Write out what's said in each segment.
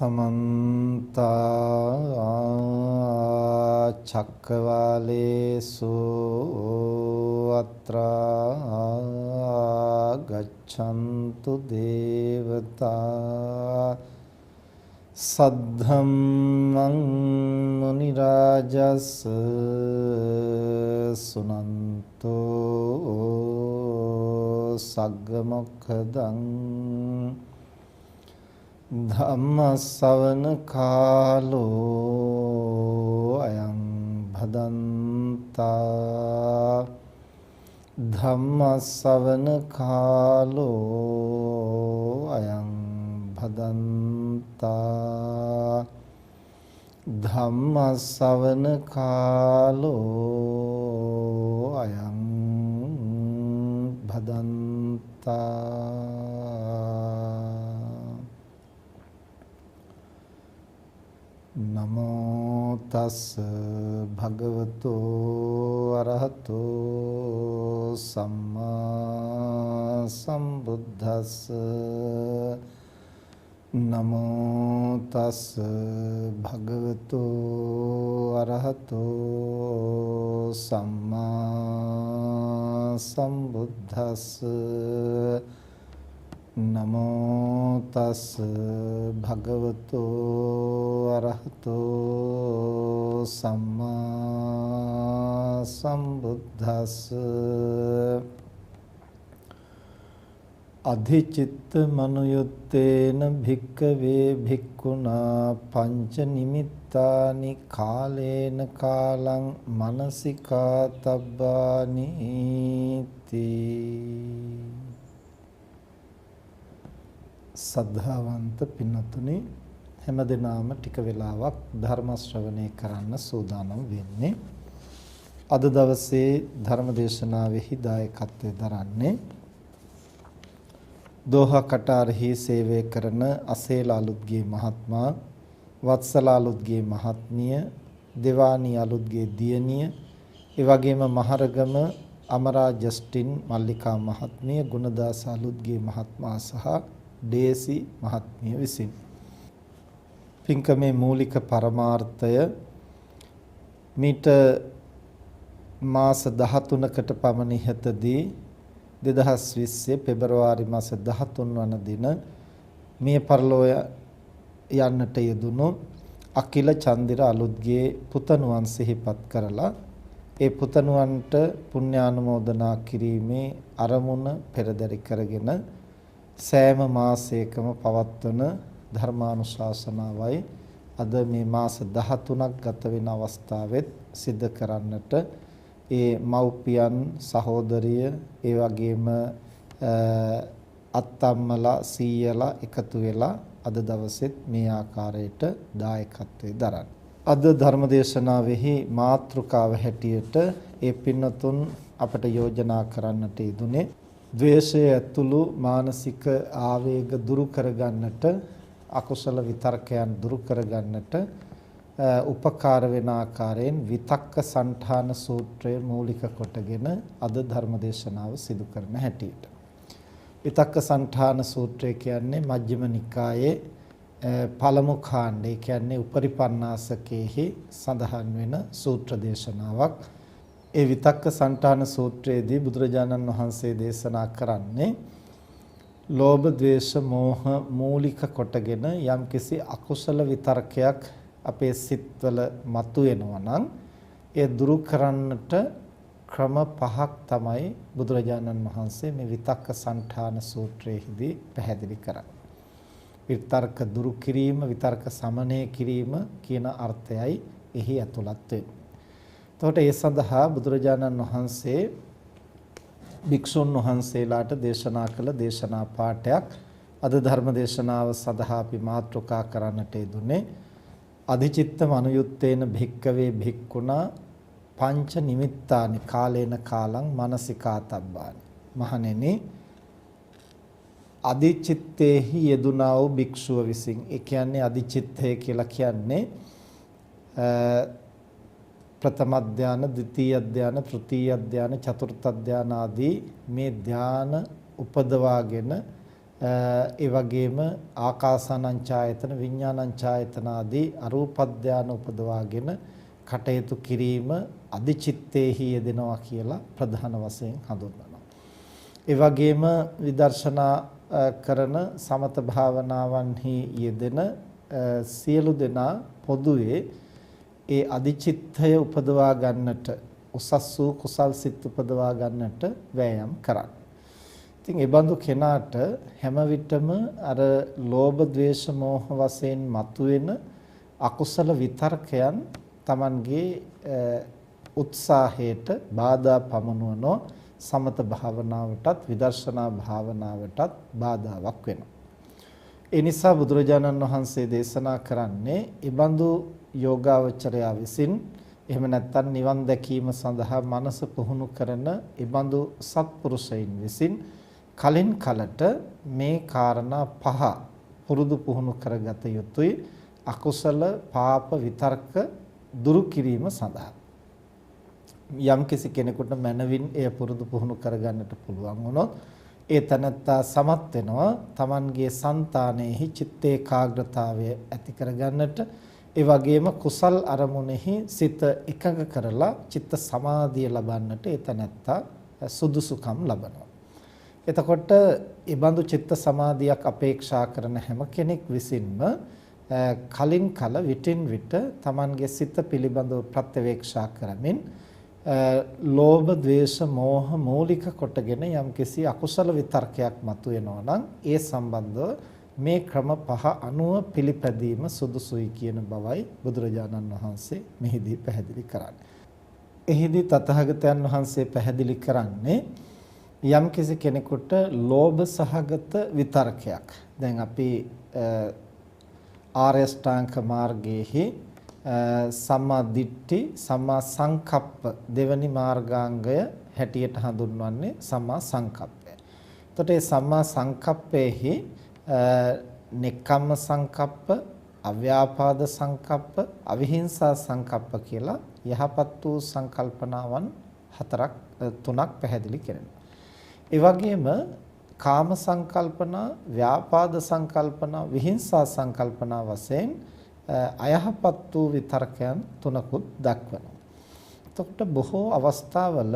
समन्त चक्रवालेषु अत्र गच्छन्तु देवता सद्धम्मं मुनिराजस् सुनन्तो सग्गमोक्खदं धम्मश्रवण कालो अयं भदन्ता धम्मश्रवण कालो अयं भदन्ता धम्मश्रवण कालो अयं भदन्ता। नमो तस् भगवतो अरहतो सम्मा सम्बुद्धस् नमो तस् भगवतो अरहतो सम्मा सम्बुद्धस् नमो तस् भगवतो अरहतो सम्मा सम्बुद्धस् अधिचित्त मनुयुत्तेन भिक्खवे भिक्खुना पंच निमित्तानि कालेन कालं मनसिकातब्बानि इति। සද්ධාවන්ත පින්නතුනි හැමදෙනාම ටික වෙලාවක් ධර්ම ශ්‍රවණය කරන්න සූදානම් වෙන්නේ. අද දවසේ ධර්ම දේශනාවෙහි දායකත්වයෙන් දරන්නේ දෝහා කටාරෙහි සේවය කරන අසේල අලුත්ගේ මහත්මයා, වත්සල අලුත්ගේ මහත්මිය, දේවානී අලුත්ගේ දියණිය, ඒ වගේම මහරගම අමරා ජස්ටින් මල්ලිකා මහත්මිය, ගුණදාස අලුත්ගේ මහත්මයා සහ ඩේසි මහත්මිය විසින් පින්කමේ මූලික පරමාර්ථය මීට මාස 13කට පමණ ඉහතදී 2020 පෙබරවාරි මාස 13 වන දින මිය පරලෝ යන්නට යෙදුණු අකිල චන්දිර අලුත්ගේ පුතණුවන් සිහිපත් කරලා ඒ පුතණුවන්ට පුණ්‍යානුමෝදනා කිරීමේ අරමුණ පෙරදරි කරගෙන සෑම මාසයකම පවත්වන ධර්මානුශාසනාවයි අද මේ මාස 13ක් ගත වෙන අවස්ථාවෙත් සිද්ධ කරන්නට ඒ මව්පියන් සහෝදරිය ඒ වගේම අත්තම්මලා සීයලා එකතු වෙලා අද දවසෙත් මේ ආකාරයට දායකත්වයේ දරන. අද ධර්මදේශනාවෙහි මාතෘකාව හැටියට ඒ පින්නතුන් අපට යෝජනා කරන්නට යෙදුනේ ද්වේෂය ඇතුළු මානසික ආවේග දුරු කරගන්නට අකුසල විතර්කයන් දුරු කරගන්නට උපකාර වෙන ආකාරයෙන් විතක්ක සංඨාන සූත්‍රය මූලික කොටගෙන අද ධර්මදේශනාව සිදු කරන හැටියට විතක්ක සංඨාන සූත්‍රය කියන්නේ මජ්ක්‍ධිම නිකායේ පළමු කාණ්ඩය කියන්නේ උපරිපන්නාසකේහි සඳහන් වෙන සූත්‍ර දේශනාවක්. ඒ විතක්ක සංඨාන සූත්‍රයේදී බුදුරජාණන් වහන්සේ දේශනා කරන්නේ ලෝභ, ද්වේෂ, මෝහ මූලික කොටගෙන යම්කිසි අකුසල විතර්කයක් අපේ සිත්වල මතුවෙනවා නම් ඒ දුරු කරන්නට ක්‍රම පහක් තමයි බුදුරජාණන් වහන්සේ මේ විතක්ක සංඨාන සූත්‍රයේදී පැහැදිලි කරන්නේ. විතර්ක දුරු කිරීම, විතර්ක සමනය කිරීම කියන අර්ථයයි එහි ඇතුළත් වෙන්නේ. එතකොට ඒ සඳහා බුදුරජාණන් වහන්සේ භික්ෂුන් වහන්සේලාට දේශනා කළ දේශනා පාඨයක් අද ධර්ම දේශනාව සඳහා අපි මාතෘකා කරන්නට යෙදුනේ අධිචිත්ත මනුයුත්තේන භික්කවේ භික්ඛුනා පංච නිමිත්තානි කාලේන කාලං මානසිකාතබ්බානි. මහණෙනි, අධිචිත්තේහි යෙදුනා වූ භික්ෂුව විසින්, ඒ කියන්නේ අධිචිත්තය කියලා කියන්නේ ප්‍රථම ධානය, ද්විතීය ධානය, තෘතීය ධානය, චතුර්ථ ධානය ආදී මේ ධාන උපදවාගෙන ඒ වගේම ආකාසානංචායතන විඥානංචායතන ආදී අරූප ධානය උපදවාගෙන කටයුතු කිරීම අධිචිත්තේහි යෙදෙනවා කියලා ප්‍රධාන වශයෙන් හඳුන්වනවා. ඒ වගේම විදර්ශනා කරන සමත භාවනාවන්හි යෙදෙන සියලු දෙනා පොදුවේ ඒ අධිචිත්තය උපදවා ගන්නට උසස් වූ කුසල් සිත් උපදවා ගන්නට වෑයම් කරන්න. ඉතින් ඒ බඳු කෙනාට හැම විටම අර ලෝභ ද්වේෂ මෝහ වශයෙන් මතුවෙන අකුසල විතර්කයන් Tamanගේ උත්සාහයට බාධා පමුණුවනෝ සමත භාවනාවටත් විදර්ශනා භාවනාවටත් බාධාවක් වෙනවා. ඒ නිසා බුදුරජාණන් වහන්සේ දේශනා කරන්නේ ඊබඳු යෝගාවචරයා විසින් එහෙම නැත්නම් නිවන් දැකීම සඳහා මනස පුහුණු කරන ඊබඳු සත්පුරුෂයින් විසින් කලින් කලට මේ කාරණා පහ පුරුදු පුහුණු කරගත යුතුයි අකුසල පාප විතර්ක දුරු කිරීම සඳහා. යම් කිසි කෙනෙකුට මනවින් එය පුරුදු පුහුණු කරගන්නට පුළුවන් වුණොත් ඒ තනත්තා සමත් වෙනවා Tamanගේ సంతානෙහි චිත්ත ඒකාග්‍රතාවය ඇති කරගන්නට. ඒ වගේම කුසල් අරමුණෙහි සිත එකඟ කරලා චිත්ත සමාධිය ලබන්නට ඒ තනත්තා සුදුසුකම් ලබනවා. එතකොට ඒ බඳු චිත්ත සමාධියක් අපේක්ෂා කරන හැම කෙනෙක් විසින්ම කලින් කල විටින් විට Tamanගේ සිත පිළිබඳව ප්‍රත්‍යවේක්ෂා කරමින් ලෝභ ද්වේෂ මෝහ මූලික කොටගෙන යම්කිසි අකුසල විතර්කයක් මතුවෙනවා නම් ඒ සම්බන්ධව මේ ක්‍රම පහ අනුව පිළිපැදීම සුදුසුයි කියන බවයි බුදුරජාණන් වහන්සේ මෙහිදී පැහැදිලි කරන්නේ. එහිදී තථාගතයන් වහන්සේ පැහැදිලි කරන්නේ යම්කිසි කෙනෙකුට ලෝභ සහගත විතර්කයක්. දැන් අපි ආර්ය ශ්‍රාංක මාර්ගයේහි සම්මා දිට්ඨි සම්මා සංකප්ප දෙවනි මාර්ගාංගය හැටියට හඳුන්වන්නේ සම්මා සංකප්පය. එතකොට මේ සම්මා සංකප්පයේහි නෙක්ඛම්ම සංකප්ප, අව්‍යාපාද සංකප්ප, අවිහිංසා සංකප්ප කියලා යහපත් වූ සංකල්පනාවන් තුනක් පැහැදිලි කරනවා. ඒ වගේම කාම සංකල්පනා, ව්‍යාපාද සංකල්පනා, විහිංසා සංකල්පනා වශයෙන් අයහපත් වූ විතර්කයන් තුනකුත් දක්වනවා. එතකොට බොහෝ අවස්ථාවල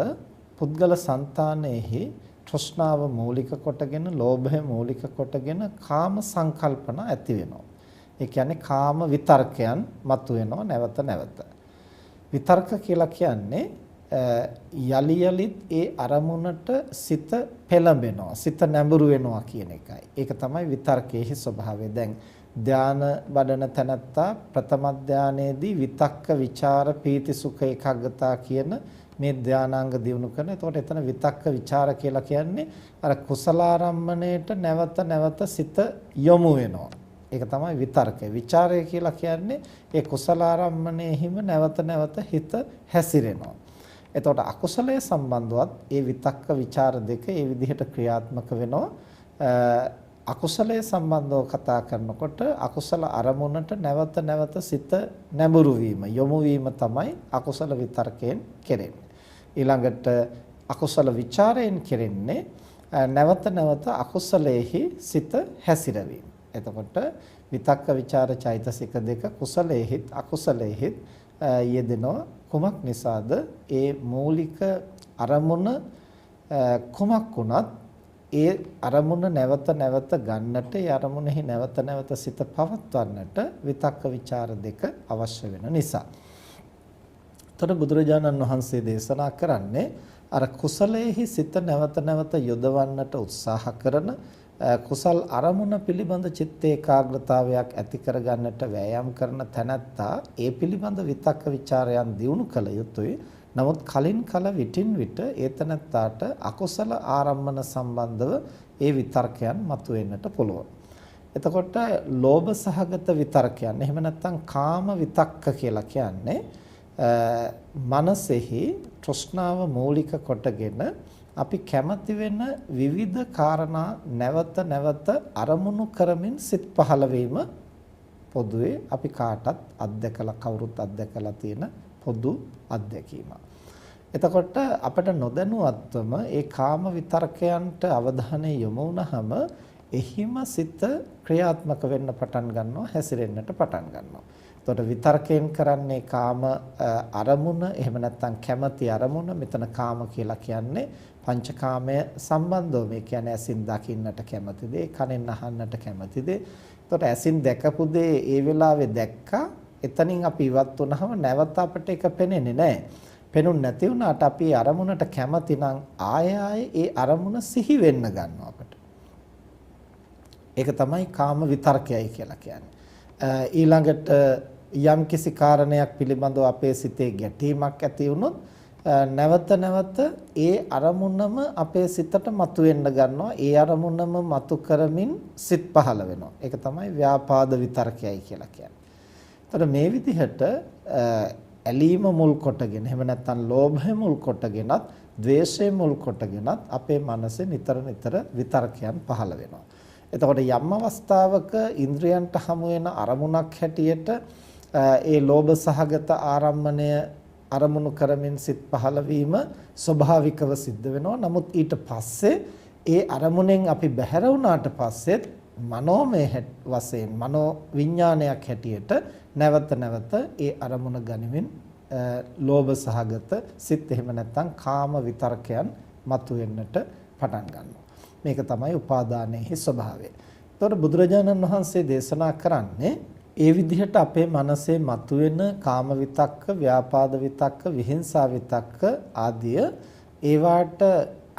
පුද්ගල సంతානෙහි තෘෂ්ණාව මූලික කොටගෙන, ලෝභය මූලික කොටගෙන කාම සංකල්පන ඇති වෙනවා. ඒ කියන්නේ කාම විතර්කයන් මතුවෙනවා නැවත නැවත. විතර්ක කියලා කියන්නේ යලි යලිත් ඒ අරමුණට සිත පෙළඹෙනවා, සිත නැඹුරු වෙනවා කියන එකයි. ඒක තමයි විතර්කයේ ස්වභාවය. දැන් ධාන වඩන තැනත්තා ප්‍රථම ධානයේදී විතක්ක ਵਿਚාර පීති සුඛ ඒකාග්‍රතා කියන මේ ධානාංග දිනු කරන. එතකොට එතන විතක්ක ਵਿਚාර කියලා කියන්නේ අර කුසලාරම්මණයට නැවත නැවත සිත යොමු වෙනවා. ඒක තමයි විතර්කය. ਵਿਚාරය කියලා කියන්නේ ඒ කුසලාරම්මණයෙහිම නැවත නැවත හිත හැසිරෙනවා. එතකොට අකුසලයේ සම්බන්ධවත් ඒ විතක්ක ਵਿਚාර දෙක ඒ විදිහට ක්‍රියාත්මක වෙනවා. අකුසලයේ සම්බන්ධව කතා කරනකොට අකුසල අරමුණට නැවත නැවත සිත නැඹුරු වීම, යොමු වීම තමයි අකුසල විතර්කයෙන් කෙරෙන්නේ. ඊළඟට අකුසල ਵਿਚාරයෙන් කෙරෙන්නේ නැවත නැවත අකුසලයේහි සිත හැසිරවීම. එතකොට විතක්ක ਵਿਚාර චෛතසික දෙක කුසලයේහිත් අකුසලයේහිත් යෙදෙනවා. කුමක් නිසාද? ඒ මූලික අරමුණ කුමක් වුණත් ඒ අරමුණ නැවත නැවත ගන්නට, ඒ අරමුණෙහි නැවත නැවත සිත පවත්වන්නට විතක්ක ਵਿਚාර දෙක අවශ්‍ය වෙන නිසා. එතකොට බුදුරජාණන් වහන්සේ දේශනා කරන්නේ අර කුසලයේහි සිත නැවත නැවත යොදවන්නට උත්සාහ කරන, කුසල් අරමුණ පිළිබඳ චිත්ත ඒකාග්‍රතාවයක් ඇති කරගන්නට වෑයම් කරන තැනැත්තා ඒ පිළිබඳ විතක්ක ਵਿਚාරයන් දියුණු කළ යුතුයි. නමුත් කලින් කල විටින් විට ඒ තැනැත්තාට අකුසල ආරම්මන සම්බන්ධව ඒ විතර්කයන් මතුවෙන්නට පුළුවන්. එතකොට ලෝභ සහගත විතර්කයන්, එහෙම නැත්නම් කාම විතක්ක කියලා කියන්නේ මනසෙහි තෘෂ්ණාව මූලික කොටගෙන අපි කැමති වෙන විවිධ කාරණා නැවත නැවත අරමුණු කරමින් සිත් පහළ වීම පොදුවේ අපි කාටත් අත්දැකලා කවුරුත් අත්දැකලා තියෙන පොදු අත්දැකීමක්. එතකොට අපිට නොදැනුවත්වම ඒ කාම විතර්කයන්ට අවධානය යොමු වුණාම එහිම සිත ක්‍රියාත්මක වෙන්න පටන් ගන්නවා, හැසිරෙන්නට පටන් ගන්නවා. එතකොට විතර්කයෙන් කරන්නේ කාම අරමුණ, එහෙම නැත්නම් කැමැති අරමුණ. මෙතන කාම කියලා කියන්නේ පංචකාමය සම්බන්ධව. මේ කියන්නේ ඇසින් දකින්නට කැමැති දේ, කනෙන් අහන්නට කැමැති දේ. එතකොට ඇසින් දැකපු දේ ඒ වෙලාවේ දැක්කා. එතනින් අපි ඉවත් වුණාම නැවත අපිට ඒක පෙනෙන්නේ නැහැ. පෙනුනේ නැති වුණාට අපි අරමුණට කැමති නම් ආයෙ ඒ අරමුණ සිහි වෙන්න ගන්නවා අපිට. ඒක තමයි කාම විතර්කයයි කියලා කියන්නේ. ඊළඟට යම් කිසි කාරණයක් පිළිබඳව අපේ සිතේ ගැටීමක් ඇති වුණොත් නැවත නැවත ඒ අරමුණම අපේ සිතට මතුවෙන්න ගන්නවා. ඒ අරමුණම මතු කරමින් සිත් පහළ වෙනවා. ඒක තමයි ව්‍යාපාද විතර්කයයි කියලා කියන්නේ. එතකොට මේ විදිහට ඇලීම මුල් කොටගෙන, එහෙම නැත්නම් ලෝභය මුල් කොටගෙනත්, ද්වේෂය මුල් කොටගෙනත් අපේ මනසේ නිතර නිතර විතර්කයන් පහළ වෙනවා. එතකොට යම් අවස්ථාවක ඉන්ද්‍රයන්ට හමු වෙන අරමුණක් හැටියට ඒ ලෝභ සහගත ආරම්මණය අරමුණු කරමින් සිත් පහළ වීම ස්වභාවිකව සිද්ධ වෙනවා. නමුත් ඊට පස්සේ ඒ අරමුණෙන් අපි බැහැර වුණාට පස්සෙත් මනෝමය වශයෙන් මනෝ විඥානයක් හැටියට නැවත නැවත ඒ අරමුණ ගනිමින් ලෝභ සහගත සිත්, එහෙම නැත්නම් කාම විතර්කයන් මතුවෙන්නට පටන් ගන්නවා. මේක තමයි උපාදානයේ ස්වභාවය. ඒතකොට බුදුරජාණන් වහන්සේ දේශනා කරන්නේ ඒ විදිහට අපේ මනසේ මතුවෙන කාම විතක්ක, ව්‍යාපාද විතක්ක, විහිංසා විතක්ක ආදිය ඒවාට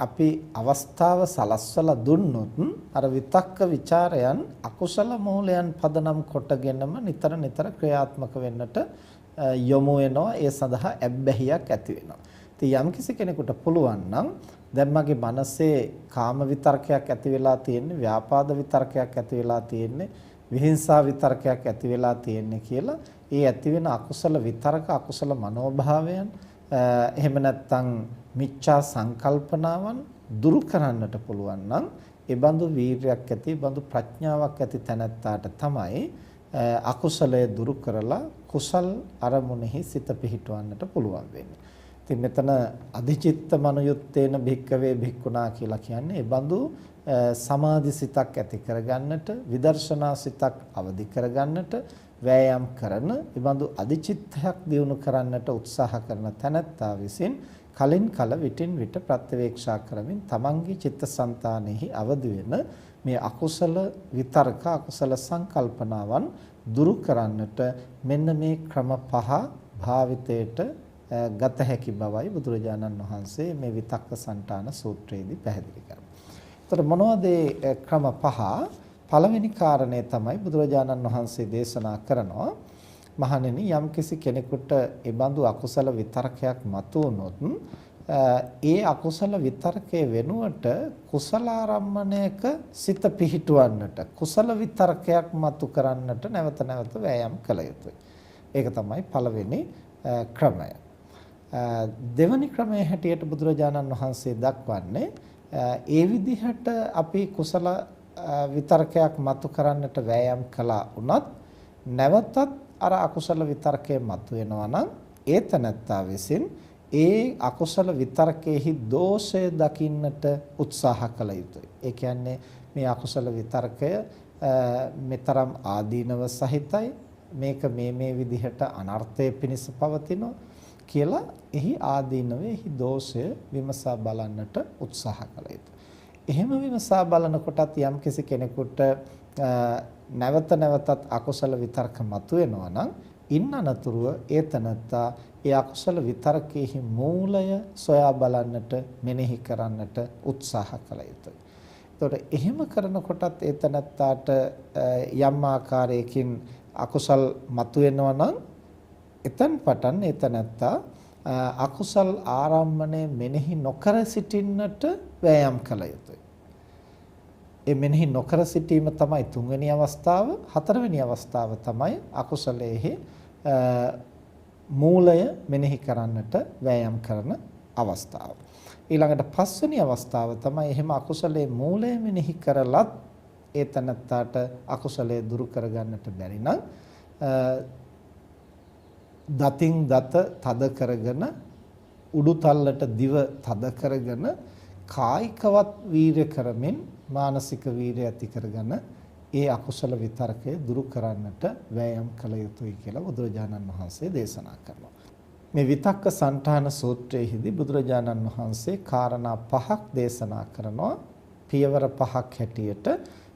අපි අවස්ථාව සලස්වලා දුන්නොත් අර විතක්ක ਵਿਚාරයන් අකුසල මූලයන් පදනම් කොටගෙනම නිතර නිතර ක්‍රියාත්මක වෙන්නට යොමු වෙනවා. ඒ සඳහා ඇබ්බැහියක් ඇති වෙනවා. ඉතින් යම්කිසි කෙනෙකුට පුළුවන් නම් දැන් මගේ මනසේ කාම විතර්කයක් ඇති වෙලා තියෙන්නේ, ව්‍යාපාද විතර්කයක් ඇති වෙලා තියෙන්නේ, විහිංසා විතර්කයක් ඇති වෙලා තියෙන්නේ කියලා ඒ ඇති වෙන අකුසල විතර්ක, අකුසල මනෝභාවයන්, එහෙම නැත්නම් මිච්ඡා සංකල්පනාවන් දුරු කරන්නට පුළුවන් නම් ඒ බඳු වීරයක් ඇති, බඳු ප්‍රඥාවක් ඇති තැනැත්තාට තමයි අකුසලය දුරු කරලා කුසල් අරමුණෙහි සිත පිහිටවන්නට පුළුවන් වෙන්නේ. ඉතින් මෙතන අධිචිත්ත මනුයුත්තේන භික්කවේ භික්ඛුනා කියලා කියන්නේ ඒ බඳු සමාධි සිතක් ඇති කරගන්නට, විදර්ශනා සිතක් අවදි කරගන්නට වෑයම් කරන, ඒ බඳු අධිචිත්තයක් දියුණු කරන්නට උත්සාහ කරන තැනැත්තා විසින් කලින් කල විටින් විට ප්‍රත්‍යවේක්ෂා කරමින් තමන්ගේ චිත්තසංතානෙහි අවදි වෙන මේ අකුසල විතර්ක, අකුසල සංකල්පනාවන් දුරු කරන්නට මෙන්න මේ ක්‍රම පහ භාවිතයට ගත හැකි බවයි බුදුරජාණන් වහන්සේ මේ විතක්ක සංඨාන සූත්‍රයේදී පැහැදිලි කරන්නේ. ඒතර මොනවද මේ ක්‍රම පහ? පළවෙනි කාරණය තමයි බුදුරජාණන් වහන්සේ දේශනා කරනවා, මහණෙනි, යම්කිසි කෙනෙකුට ඒ බඳු අකුසල විතර්කයක් මතුවනොත් ඒ අකුසල විතර්කයේ වෙනුවට කුසල ආරම්මණයක සිත පිහිටවන්නට, කුසල විතර්කයක් මතු කරන්නට නැවත නැවත වෑයම් කළ යුතුයි. ඒක තමයි පළවෙනි ක්‍රමය. දෙවැනි ක්‍රමය හැටියට බුදුරජාණන් වහන්සේ දක්වන්නේ ඒ විදිහට අපි කුසල විතර්කයක් මතු කරන්නට වෑයම් කළා වුණත් නැවතත් අර අකුසල විතර්කයේ මතුවෙනවා නම් ඒ තනත්තා විසින් ඒ අකුසල විතර්කයේහි දෝෂය දකින්නට උත්සාහ කළ යුතුයි. ඒ කියන්නේ මේ අකුසල විතර්කය මෙතරම් ආදීනව සහිතයි, මේක මේ විදිහට අනර්ථය පිණිස පවතිනවා කියලා එහි ආදීනවේ, එහි දෝෂය විමසා බලන්නට උත්සාහ කළ යුතුයි. එහෙම විමසා බලනකොටත් යම්කිසි කෙනෙකුට නැවත නැවතත් අකුසල විතර්ක මතුවෙනවා නම් ඉන්න අනතුරුව ඒ තනත්තා ඒ අකුසල විතර්කයේ මූලය සොයා බලන්නට, මෙනෙහි කරන්නට උත්සාහ කළ යුතුයි. එතකොට එහෙම කරනකොටත් ඒ තනත්තාට යම් ආකාරයකින් අකුසල් මතුවෙනවා නම් එතෙන් පටන් ඒ තනත්තා අකුසල් ආරම්මණය මෙනෙහි නොකර සිටින්නට වෑයම් කළ යුතුයි. ඒ මෙනෙහි නොකර සිටීම තමයි තුන්වෙනි අවස්ථාව. හතරවෙනි අවස්ථාව තමයි අකුසලයේ මූලය මෙනෙහි කරන්නට වෑයම් කරන අවස්ථාව. ඊළඟට පස්වෙනි අවස්ථාව තමයි එහෙම අකුසලයේ මූලය මෙනෙහි කරලත් ඒ තනත්තාට අකුසලයේ දුරු කරගන්නට බැරි නම් දතින් දත තද කරගෙන, උඩු තල්ලට දිව තද කරගෙන කායිකවත් වීර්ය කරමින් මානසික වීරිය ඇති කරගෙන ඒ අකුසල විතර්කය දුරු කරන්නට වෑයම් කළ යුතුයි කියලා බුදුරජාණන් වහන්සේ දේශනා කරනවා. මේ විතක්ක සන්ඨාන සූත්‍රයේදී බුදුරජාණන් වහන්සේ කාරණා පහක් දේශනා කරනවා. පියවර පහක් හැටියට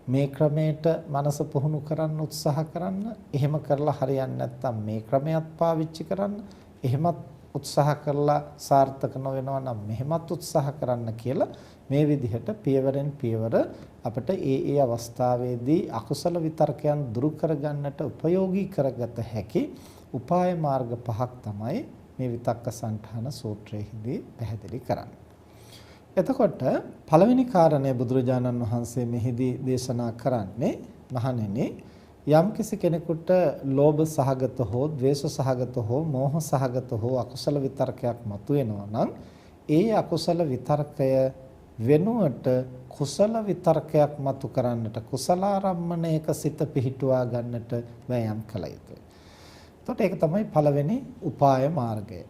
මේ ක්‍රමයට මනස පුහුණු කරන්න උත්සාහ කරන්න. එහෙම කරලා හරියන්නේ නැත්නම් මේ ක්‍රමයක් පාවිච්චි කරන්න. එහෙමත් උත්සාහ කරලා සාර්ථක නොවෙනවා නම් මෙහෙමත් උත්සාහ කරන්න කියලා මේ විදිහට පියවරෙන් පියවර අපිට ඒ අවස්ථාවේදී අකුසල විතර්කයන් දුරු කරගන්නට උපයෝගී කරගත හැකි උපාය මාර්ග පහක් තමයි මේ විතක්ක සන්ඨාන සූත්‍රයේදී පැහැදිලි කරන්නේ. එතකොට පළවෙනි කාරණය බුදුරජාණන් වහන්සේ මෙහිදී දේශනා කරන්නේ මහණෙනි යම්කිසි කෙනෙකුට ලෝභ සහගත හෝ ද්වේෂ සහගත හෝ මෝහ සහගත හෝ අකුසල විතර්කයක් මතුවෙනවා නම් ඒ අකුසල විතර්කය වෙනුවට කුසල විතර්කයක් මතු කරන්නට කුසලාරම්මණයක සිත පිහිටුවා ගන්නට වෑයම් කළ යුතුයි. එතකොට ඒක තමයි පළවෙනි උපාය මාර්ගය.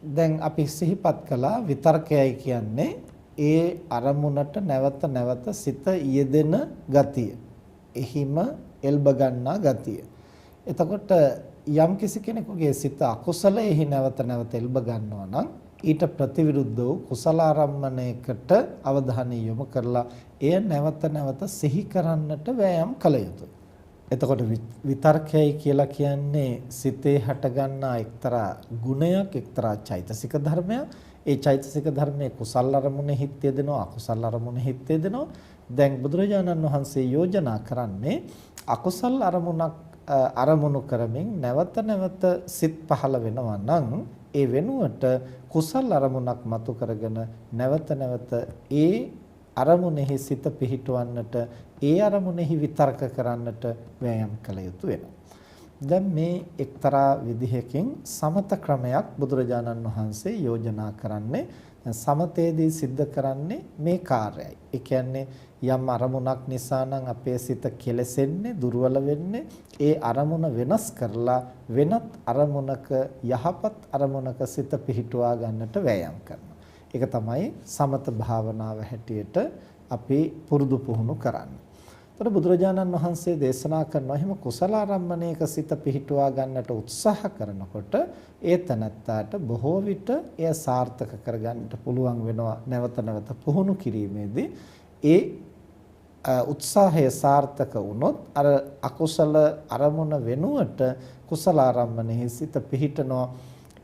දැන් අපි සිහිපත් කළා විතර්කයයි කියන්නේ ඒ අරමුණට නැවත නැවත සිත යෙදෙන ගතිය. එහිම එල්බ ගන්නා ගතිය. එතකොට යම් කිසි කෙනෙකුගේ සිත අකුසලයෙහි නැවත නැවත එල්බ ගන්නවා නම් ඊට ප්‍රතිවිරුද්ධ වූ කුසලාරම්මණයකට අවධානය යොමු කරලා එය නැවත නැවත සිහි කරන්නට වෑයම් කළ යුතුයි. එතකොට විතර්කයයි කියලා කියන්නේ සිතේ හටගන්නා එක්තරා ගුණයක්, එක්තරා චෛතසික ධර්මයක්. ඒ චෛතසික ධර්මයේ කුසල අරමුණෙ හිත් යෙදෙනවා, අකුසල අරමුණෙ හිත් යෙදෙනවා. දැන් බුදුරජාණන් වහන්සේ යෝජනා කරන්නේ අකුසල අරමුණක් අරමුණු කරමින් නැවත නැවත සිත් පහළ වෙනවා නම් ඒ වෙනුවට කුසල අරමුණක් මතු කරගෙන නැවත නැවත ඒ අරමුණෙහි සිත පිහිටවන්නට, ඒ අරමුණෙහි විතර්ක කරන්නට වෑයම් කළ යුතු වෙනවා. දැන් මේ එක්තරා විදිහකින් සමත ක්‍රමයක් බුදුරජාණන් වහන්සේ යෝජනා කරන්නේ. සමතේදී සිද්ධ කරන්නේ මේ කාර්යයයි. ඒ කියන්නේ යම් අරමුණක් නිසා නම් අපේ සිත කෙලසෙන්නේ, දුර්වල වෙන්නේ, ඒ අරමුණ වෙනස් කරලා වෙනත් අරමුණක, යහපත් අරමුණක සිත පිහිටුවා ගන්නට වෑයම් කරනවා. ඒක තමයි සමත භාවනාව හැටියට අපි පුරුදු පුහුණු කරන්නේ. ඒතර බුදුරජාණන් වහන්සේ දේශනා කරනවා එහෙම කුසල ආරම්මණයක සිත පිහිටුවා ගන්නට උත්සාහ කරනකොට ඒ තනත්තාට බොහෝ විට එය සාර්ථක කරගන්නට පුළුවන් වෙනවා. නැවත නැවත පුහුණු කිරීමේදී ඒ උත්සාහය සාර්ථක වුණොත් අර අකුසල අරමුණ වෙනුවට කුසල ආරම්මණයෙහි සිත පිහිටනවා.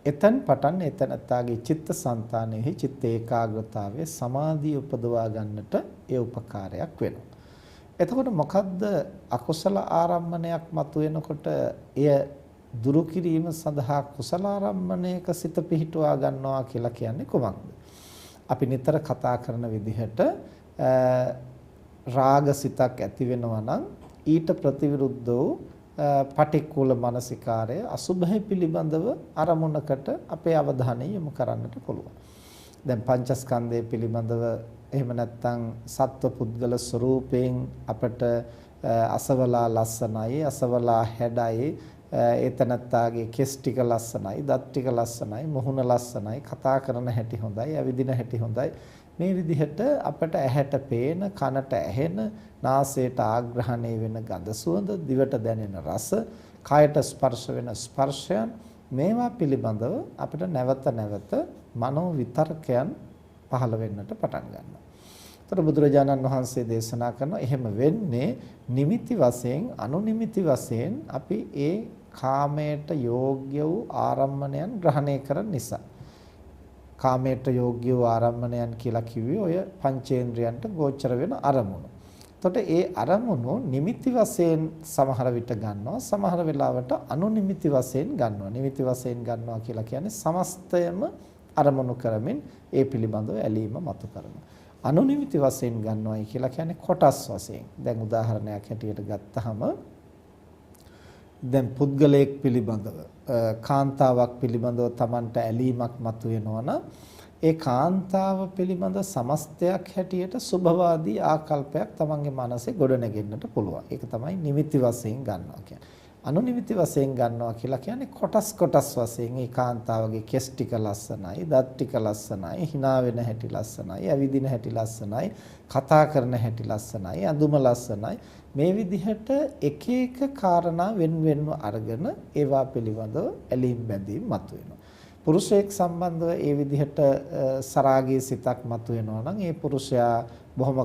එතෙන් පටන් එතනත්තාගේ චිත්තසංතානෙහි චිත්ත ඒකාග්‍රතාවයේ සමාධිය උපදවා ගන්නට ඒ උපකාරයක් වෙනවා. එතකොට මොකද්ද අකුසල ආරම්මණයක් මතුවෙනකොට එය දුරු කිරීම සඳහා කුසල ආරම්මණයක සිත පිහිටුවා ගන්නවා කියලා කියන්නේ කොහොමද? අපි නිතර කතා කරන විදිහට රාගසිතක් ඇති වෙනවා නම් ඊට ප්‍රතිවිරුද්ධ වූ පටික්කුල මානසිකාරය අසුභය පිළිබඳව අරමුණකට අපේ අවධානය යොමු කරන්නට පුළුවන්. දැන් පංචස්කන්ධය පිළිබඳව එහෙම නැත්නම් සත්ව පුද්ගල ස්වરૂපයෙන් අපට අසවලා ලස්සනයි, අසවලා හැඩයි, ඒතනත්තාගේ කෙස් ටික ලස්සනයි, දත් ටික ලස්සනයි, මුහුණ ලස්සනයි, කතා කරන හැටි හොඳයි, ඇවිදින හැටි හොඳයි. මේ විදිහට අපට ඇහැට පේන, කනට ඇහෙන, නාසයට ආග්‍රහණය වෙන ගඳ සුවඳ, දිවට දැනෙන රස, කයට ස්පර්ශ වෙන ස්පර්ශයන්, මේවා පිළිබඳව අපිට නැවත නැවත මනෝ විතර්කයන් පහළ වෙන්නට පටන් ගන්නවා. ඒතර බුදුරජාණන් වහන්සේ දේශනා කරනවා එහෙම වෙන්නේ නිමිති වශයෙන්, අනුනිමිති වශයෙන් අපි ඒ කාමයට යෝග්‍ය වූ ආරම්මණයන් ග්‍රහණය කරන නිසා. කාමයට යෝග්‍ය වූ ආරම්මණයන් කියලා කිව්වේ ඔය පංචේන්ද්‍රයන්ට ගෝචර වෙන අරමුණු. එතකොට ඒ අරමුණු නිමිති වශයෙන් සමහර විට ගන්නවා, සමහර වෙලාවට අනුනිමිති වශයෙන් ගන්නවා. නිමිති වශයෙන් ගන්නවා කියලා කියන්නේ සමස්තයම අරමුණු කරමින් ඒ පිළිබඳව ඇලීම මතු කරනවා. අනුනිමිති වශයෙන් ගන්නවායි කියලා කියන්නේ කොටස් වශයෙන්. දැන් උදාහරණයක් හැටියට ගත්තහම දැන් පුද්ගලයෙක් පිළිබඳව, කාන්තාවක් පිළිබඳව Tamanට ඇලීමක් මතුවෙනවා නම් ඒ කාන්තාව පිළිබඳ සමස්තයක් හැටියට සුභවාදී ආකල්පයක් Tamanගේ මනසේ ගොඩනගෙන්නට පුළුවන්. ඒක තමයි නිමිති වශයෙන් ගන්නවා කියන්නේ. අනුනිමිති වශයෙන් ගන්නවා කියලා කියන්නේ කොටස් කොටස් වශයෙන් ඒ කාන්තාවගේ කෙස් ටික ලස්සනයි, දත් ටික ලස්සනයි, hina වෙන හැටි ලස්සනයි, ඇවිදින හැටි ලස්සනයි, කතා කරන හැටි ලස්සනයි, අඳුම ලස්සනයි. මේ විදිහට එක එක කාරණා වෙන වෙනම අරගෙන ඒවා පිළිබඳව ඇලීම් බැඳීම් මතුවෙනවා. පුරුෂයෙක් සම්බන්ධව ඒ විදිහට සරාගී සිතක් මතුවෙනවා නම් ඒ පුරුෂයා බොහොම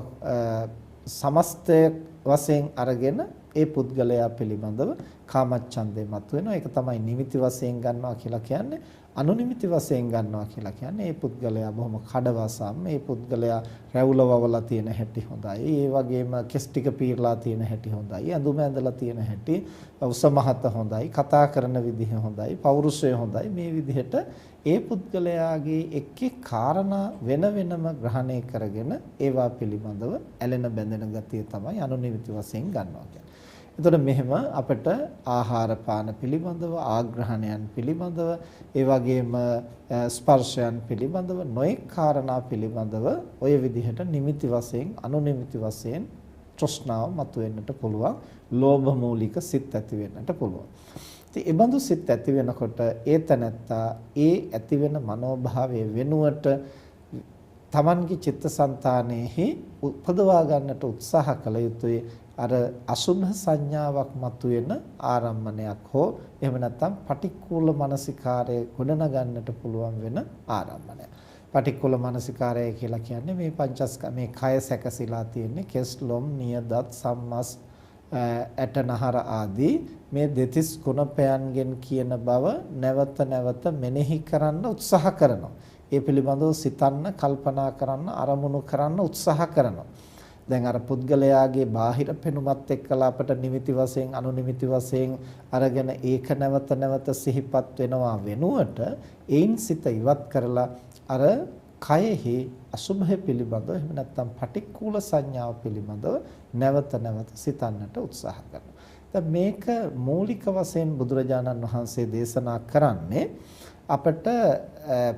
සමස්තය වශයෙන් අරගෙන ඒ පුද්ගලයා පිළිබඳව කාමච්ඡන්දේ මතුවෙනවා. ඒක තමයි නිමිති වශයෙන් ගන්නවා කියලා කියන්නේ. අනුනිමිති වශයෙන් ගන්නවා කියලා කියන්නේ ඒ පුද්ගලයා බොහොම කඩවසම්, ඒ පුද්ගලයා රැවුල වවලා තියෙන හැටි හොඳයි. ඒ වගේම කෙස් ටික පීරලා තියෙන හැටි හොඳයි. අඳුම ඇඳලා තියෙන හැටි උසමහත හොඳයි. කතා කරන විදිහ හොඳයි. පෞරුෂය හොඳයි. මේ විදිහට ඒ පුද්ගලයාගේ එක් එක් කාරණා වෙන වෙනම ග්‍රහණය කරගෙන ඒවා පිළිබඳව ඇලෙන බැඳෙන ගතිය තමයි අනුනිමිති වශයෙන් ගන්නවා කියන්නේ. එතකොට මෙහෙම අපිට ආහාර පාන පිළිබඳව ආග්‍රහණයන් පිළිබඳව ඒ වගේම ස්පර්ශයන් පිළිබඳව නොඑක් කාරණා පිළිබඳව ඔය විදිහට නිමිති වශයෙන් අනුනිමිති වශයෙන් තෘෂ්ණාව මතුවෙන්නට පුළුවන්. ලෝභ මූලික සිත් ඇති වෙන්නට පුළුවන්. ඉතින් ඒ බඳු සිත් ඇති වෙනකොට ඒ තනත්තා ඒ ඇති වෙන මනෝභාවයේ වෙනුවට තමන්ගේ චිත්තසංතානෙහි උපදවා ගන්නට උත්සාහ කළ යුතුයි. අර අසුභ සංඥාවක් මතුවෙන ආරම්මණයක් හෝ එහෙම නැත්නම් පටික්කුල මානසිකාරය ගොඩනගන්නට පුළුවන් වෙන ආරම්මණයක්. පටික්කුල මානසිකාරය කියලා කියන්නේ මේ පංචස්කන්ධ මේ කය සැකසීලා තියෙන්නේ කෙස් ලොම් නියදත් සම්මස් ඇටනහර ආදී මේ දෙතිස් ගුණපයන්ගෙන් කියන බව නැවත නැවත මෙනෙහි කරන්න උත්සාහ කරනවා. ඒ පිළිබඳව සිතන්න, කල්පනා කරන්න, අරමුණු කරන්න උත්සාහ කරනවා. දැන් අර පුද්ගලයාගේ බාහිර පෙනුමත් එක්කලා අපට නිමිති වශයෙන් අනුනිමිති වශයෙන් අරගෙන ඒක නැවත නැවත සිහිපත් වෙනවා වෙනුවට ඒන් සිත ඉවත් කරලා අර කයෙහි අසුභය පිළිබඳව එහෙම නැත්නම් පටික්කුල සංඥාව පිළිබඳව නැවත නැවත සිතන්නට උත්සාහ කරනවා. දැන් මේක මූලික වශයෙන් බුදුරජාණන් වහන්සේ දේශනා කරන්නේ අපට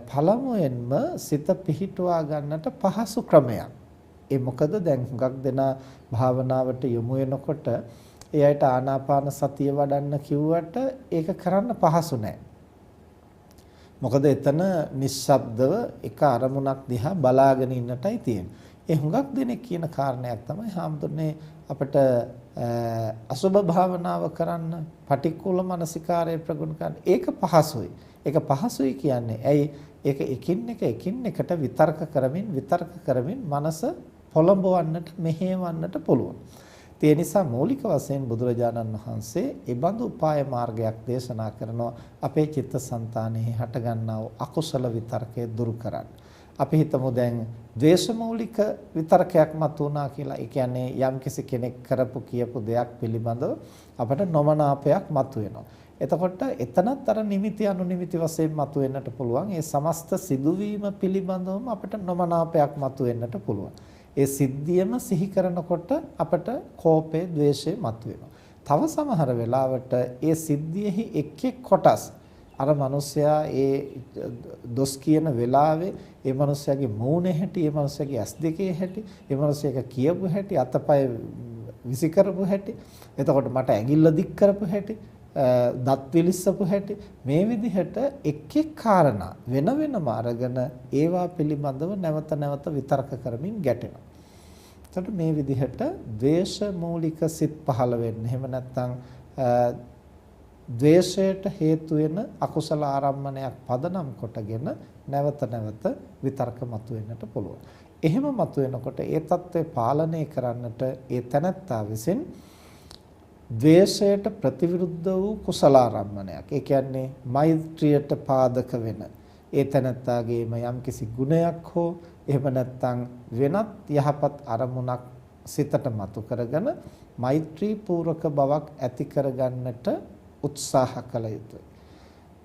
පළමුවෙන්ම සිත පිහිටුවා ගන්නට පහසු ක්‍රමයක්. ඒ මොකද දැන් හුඟක් දෙනා භාවනාවට යොමු වෙනකොට ඒ අයට ආනාපාන සතිය වඩන්න කිව්වට ඒක කරන්න පහසු නෑ. මොකද එතන නිශ්ශබ්දව එක අරමුණක් දිහා බලාගෙන ඉන්නටයි තියෙන්නේ. ඒ හුඟක් දෙනෙක් කියන කාරණයක් තමයි හාමුදුරනේ අපිට අසුභ භාවනාව කරන්න, පටික්කුල මනසිකාරය ප්‍රගුණ කරන්න. ඒක පහසුයි. ඒක පහසුයි කියන්නේ ඇයි? ඒක එකින් එකට විතර්ක කරමින් මනස පොළඹවන්නට මෙහෙවන්නට පුළුවන්. ඒ නිසා මූලික වශයෙන් බුදුරජාණන් වහන්සේ ඒ බඳු උපාය මාර්ගයක් දේශනා කරනවා අපේ චිත්තසංතානෙහි හටගන්නා වූ අකුසල විතර්කය දුරු කරන්න. අපි හිතමු දැන් ද්වේෂමූලික විතර්කයක් මතුවනා කියලා. ඒ කියන්නේ යම්කිසි කෙනෙක් කරපු කියපු දෙයක් පිළිබඳව අපට නොමනාපයක් මතුවෙනවා. එතකොට එතනත් අර නිමිති අනුනිමිති වශයෙන් මතුවෙන්නට පුළුවන්. ඒ සමස්ත සිදුවීම පිළිබඳවම අපට නොමනාපයක් මතුවෙන්නට පුළුවන්. ඒ සිද්ධියම සිහි කරනකොට අපට කෝපය, ද්වේෂය මතුවෙනවා. තව සමහර වෙලාවට ඒ සිද්ධියෙහි එක් එක් කොටස් අර මිනිසයා ඒ දොස් කියන වෙලාවේ ඒ මිනිසයාගේ මූණේ හැටි, ඒ මිනිසයාගේ ඇස් දෙකේ හැටි, ඒ මිනිසයාගේ කියපු හැටි, අතපය විසි කරපු හැටි, එතකොට මට ඇඟිල්ල දික් කරපු හැටි, දත් විලිස්සපු හැටි, මේ විදිහට එක් එක් කාරණා වෙන වෙනම අරගෙන ඒවා පිළිබඳව නැවත නැවත විතර්ක කරමින් ගැටෙනවා. එතකොට මේ විදිහට ද්වේෂ මූලික සිත් පහළ වෙන්නේ. එහෙම නැත්නම් ද්වේෂයට හේතු වෙන අකුසල ආරම්මණයක් පදනම් කොටගෙන නැවත නැවත විතර්ක මතුවෙන්නට පුළුවන්. එහෙම මතුවෙනකොට ඒ தත්ත්වය පාලනය කරන්නට ඒ තැනැත්තා විසින් ද්වේෂයට ප්‍රතිවිරුද්ධ වූ කුසලාරම්මණයක්. ඒ කියන්නේ මෛත්‍රියට පාදක වෙන ඒ තැනත්තාගේම යම්කිසි ගුණයක් හෝ එහෙම නැත්නම් වෙනත් යහපත් අරමුණක් සිතට මතු කරගෙන මෛත්‍රී පූර්වක බවක් ඇති කරගන්නට උත්සාහ කළ යුතුයි.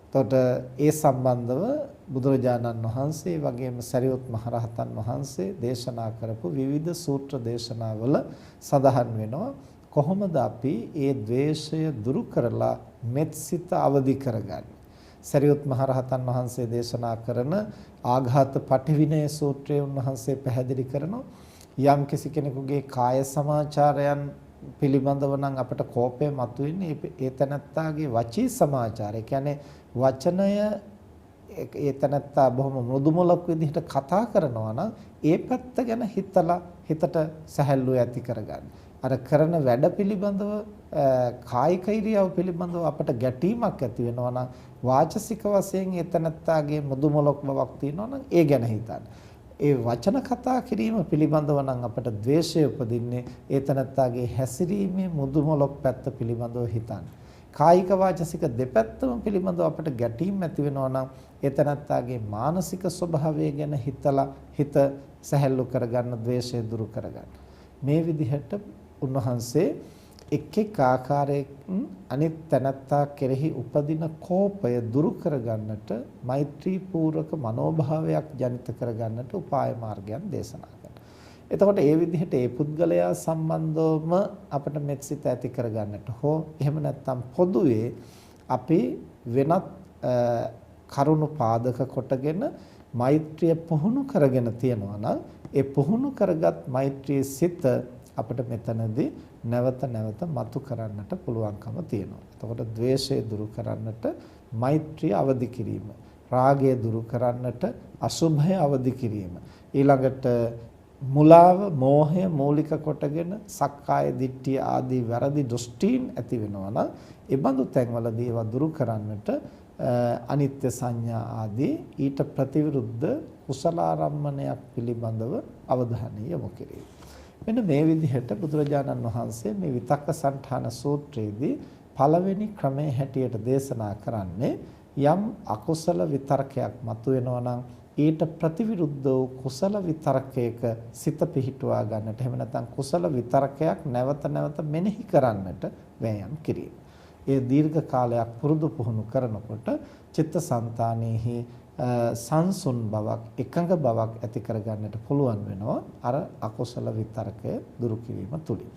එතකොට ඒ සම්බන්ධව බුදුරජාණන් වහන්සේ වගේම සරියුත් මහරහතන් වහන්සේ දේශනා කරපු විවිධ සූත්‍ර දේශනාවල සඳහන් වෙනවා කොහොමද අපි ඒ ද්වේෂය දුරු කරලා මෙත්සිත අවදි කරගන්නේ. සරියුත් මහරහතන් වහන්සේ දේශනා කරන ආඝාත පටිවිනය සූත්‍රයේ උන්වහන්සේ පැහැදිලි කරනවා යම් කිසි කෙනෙකුගේ කාය සමාචාරයන් පිළිබඳව නම් අපට කෝපය මතුවෙන්නේ ඒ තැනත්තාගේ වචී සමාචාරය. කියන්නේ වචනය ඒ තැනත්තා බොහොම මෘදු මොලක් විදිහට කතා කරනවා නම් ඒ පැත්ත ගැන හිතලා හිතට සැහැල්ලුව ඇති කරගන්න. අර කරන වැඩ පිළිබඳව කායික ඉරියව් පිළිබඳව අපට ගැටීමක් ඇති වෙනවා නම් වාචසික වශයෙන් ඒ තැනත්තාගේ මෘදු මොලක් බවක් තියෙනවා නම් ඒ ගැන හිතන්න. ඒ වචන කතා කිරීම පිළිබඳව නම් අපට ද්වේෂය උපදින්නේ ඒ තනත්තාගේ හැසිරීමේ මුදුමලොක් පැත්ත පිළිබඳව හිතන්න. කායික වාචසික දෙපැත්තම පිළිබඳව අපට ගැටීම් ඇති වෙනවා නම් ඒ තනත්තාගේ මානසික ස්වභාවය ගැන හිතලා හිත සැහැල්ලු කරගන්න, ද්වේෂය දුරු කරගන්න. මේ විදිහට උන්වහන්සේ එක් එක් ආකාරයෙන් අනිත් තනත්තා කෙරෙහි උපදින කෝපය දුරු කරගන්නට, මෛත්‍රී පූර්වක මනෝභාවයක් ජනිත කරගන්නට උපාය මාර්ගයන් දේශනා කරනවා. එතකොට ඒ විදිහට ඒ පුද්ගලයා සම්බන්ධවම අපිට මෙත්සිත ඇති කරගන්නට හෝ එහෙම නැත්නම් පොදුවේ අපි වෙනත් කරුණු පාදක කොටගෙන මෛත්‍රිය පුහුණු කරගෙන තියනවා නම් ඒ පුහුණු කරගත් මෛත්‍රී සිත අපිට මෙතනදී නැවත නැවත මතු කරන්නට පුළුවන්කම තියෙනවා. එතකොට ද්වේෂය දුරු කරන්නට මෛත්‍රිය අවදි කිරීම, රාගය දුරු කරන්නට අසුභය අවදි කිරීම, ඊළඟට මුලාව, මෝහය මූලික කොටගෙන සක්කාය දිට්ඨිය ආදී වැරදි දෘෂ්ටීන් ඇති වෙනවා නම් ඒ බඳු තැන්වලදී ඒවා දුරු කරන්නට අනිත්‍ය සංඥා ආදී ඊට ප්‍රතිවිරුද්ධ කුසලාරම්මණයක් පිළිබඳව අවධානය යොමු කිරීම. මෙන්න මේ විදිහට බුදුරජාණන් වහන්සේ මේ විතක්ක සන්ඨාන සූත්‍රයේදී පළවෙනි ක්‍රමයේ හැටියට දේශනා කරන්නේ යම් අකුසල විතර්කයක් මතුවෙනවා නම් ඊට ප්‍රතිවිරුද්ධ වූ කුසල විතර්කයක සිත පිහිටුවා ගන්නට, එහෙම නැත්නම් කුසල විතර්කයක් නැවත නැවත මෙනෙහි කරන්නට වෑයම් කිරීම. ඒ දීර්ඝ කාලයක් පුරුදු පුහුණු කරනකොට චිත්තසංතානෙහි සංසුන් බවක්, එකඟ බවක් ඇති කරගන්නට පුළුවන් වෙනවා අර අකුසල විතර්කය දුරු කිරීම තුලින්.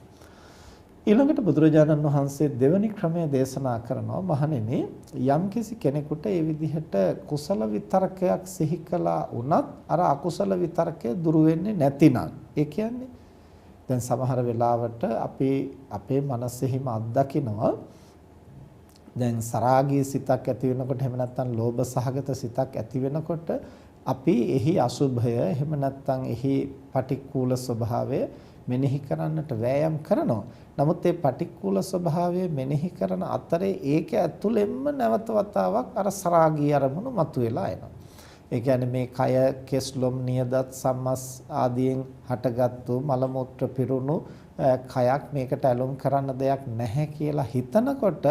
ඊළඟට බුදුරජාණන් වහන්සේ දෙවැනි ක්‍රමය දේශනා කරනවා, මහණෙනි යම්කිසි කෙනෙකුට ඒ විදිහට කුසල විතර්කයක් සිහි කළා වුණත් අර අකුසල විතර්කය දුරු වෙන්නේ නැතිනම්, ඒ කියන්නේ දැන් සමහර වෙලාවට අපි අපේ මනසෙහිම අත්දකිනවා දැන් සරාගී සිතක් ඇති වෙනකොට, එහෙම නැත්නම් ලෝභ සහගත සිතක් ඇති වෙනකොට අපි එහි අසුභය, එහෙම නැත්නම් එහි පටික්කුල ස්වභාවය මෙනෙහි කරන්නට වෑයම් කරනවා. නමුත් ඒ පටික්කුල ස්වභාවය මෙනෙහි කරන අතරේ ඒක ඇතුළෙන්ම නැවත වතාවක් අර සරාගී අරමුණු මතුවලා එනවා. ඒ කියන්නේ මේ කය කෙස්ලොම් නියදත් සම්මස් ආදියෙන් හටගත්තු මල මුත්‍ර පිරුණු කයක්, මේකට ඇලුම් කරන්න දෙයක් නැහැ කියලා හිතනකොට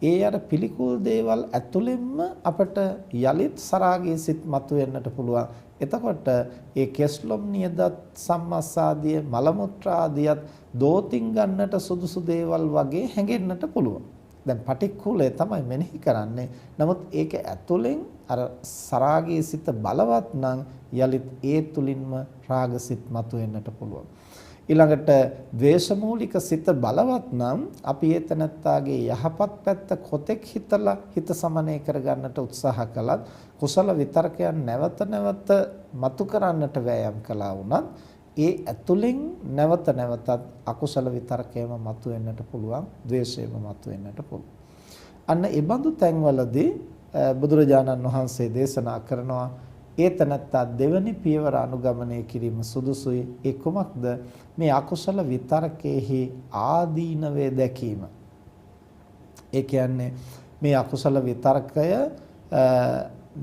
ඒ අර පිළිකුල් දේවල් ඇතුළෙන්ම අපට යලිත් සරාගී සිත් මතුවෙන්නට පුළුවන්. එතකොට ඒ කෙස්ලොම් නියදත් සම්මස් ආදී මල මුත්‍ර ආදියත් දෝතින් ගන්නට සුදුසු දේවල් වගේ හැඟෙන්නට පුළුවන්. දැන් පටික්කුලය තමයි මෙනෙහි කරන්නේ. නමුත් ඒක ඇතුළෙන් අර සරාගී සිත බලවත් නම් යලිත් ඒ තුලින්ම රාගසිත මතුවෙන්නට පුළුවන්. ඊළඟට ද්වේෂමූලික සිත බලවත් නම් අපි ඒතනත්තාගේ යහපත් පැත්ත කොතෙක් හිතලා හිත සමනය කරගන්නට උත්සාහ කළත් කුසල විතර්කයන් නැවත නැවත මතු කරන්නට වෑයම් කළා වුණත් ඒ ඇතුලෙන් නැවත නැවතත් අකුසල විතර්කයම මතුවෙන්නට පුළුවන්, ද්වේෂයම මතුවෙන්නට පුළුවන්. අන්න ඒ බඳු තැන්වලදී බුදුරජාණන් වහන්සේ දේශනා කරනවා ඒ තනත්තා දෙවනි පියවර අනුගමනය කිරීම සුදුසුයි. ඒ කුමක්ද? මේ අකුසල විතර්කයේහි ආදීනවේ දැකීම. ඒ කියන්නේ මේ අකුසල විතර්කය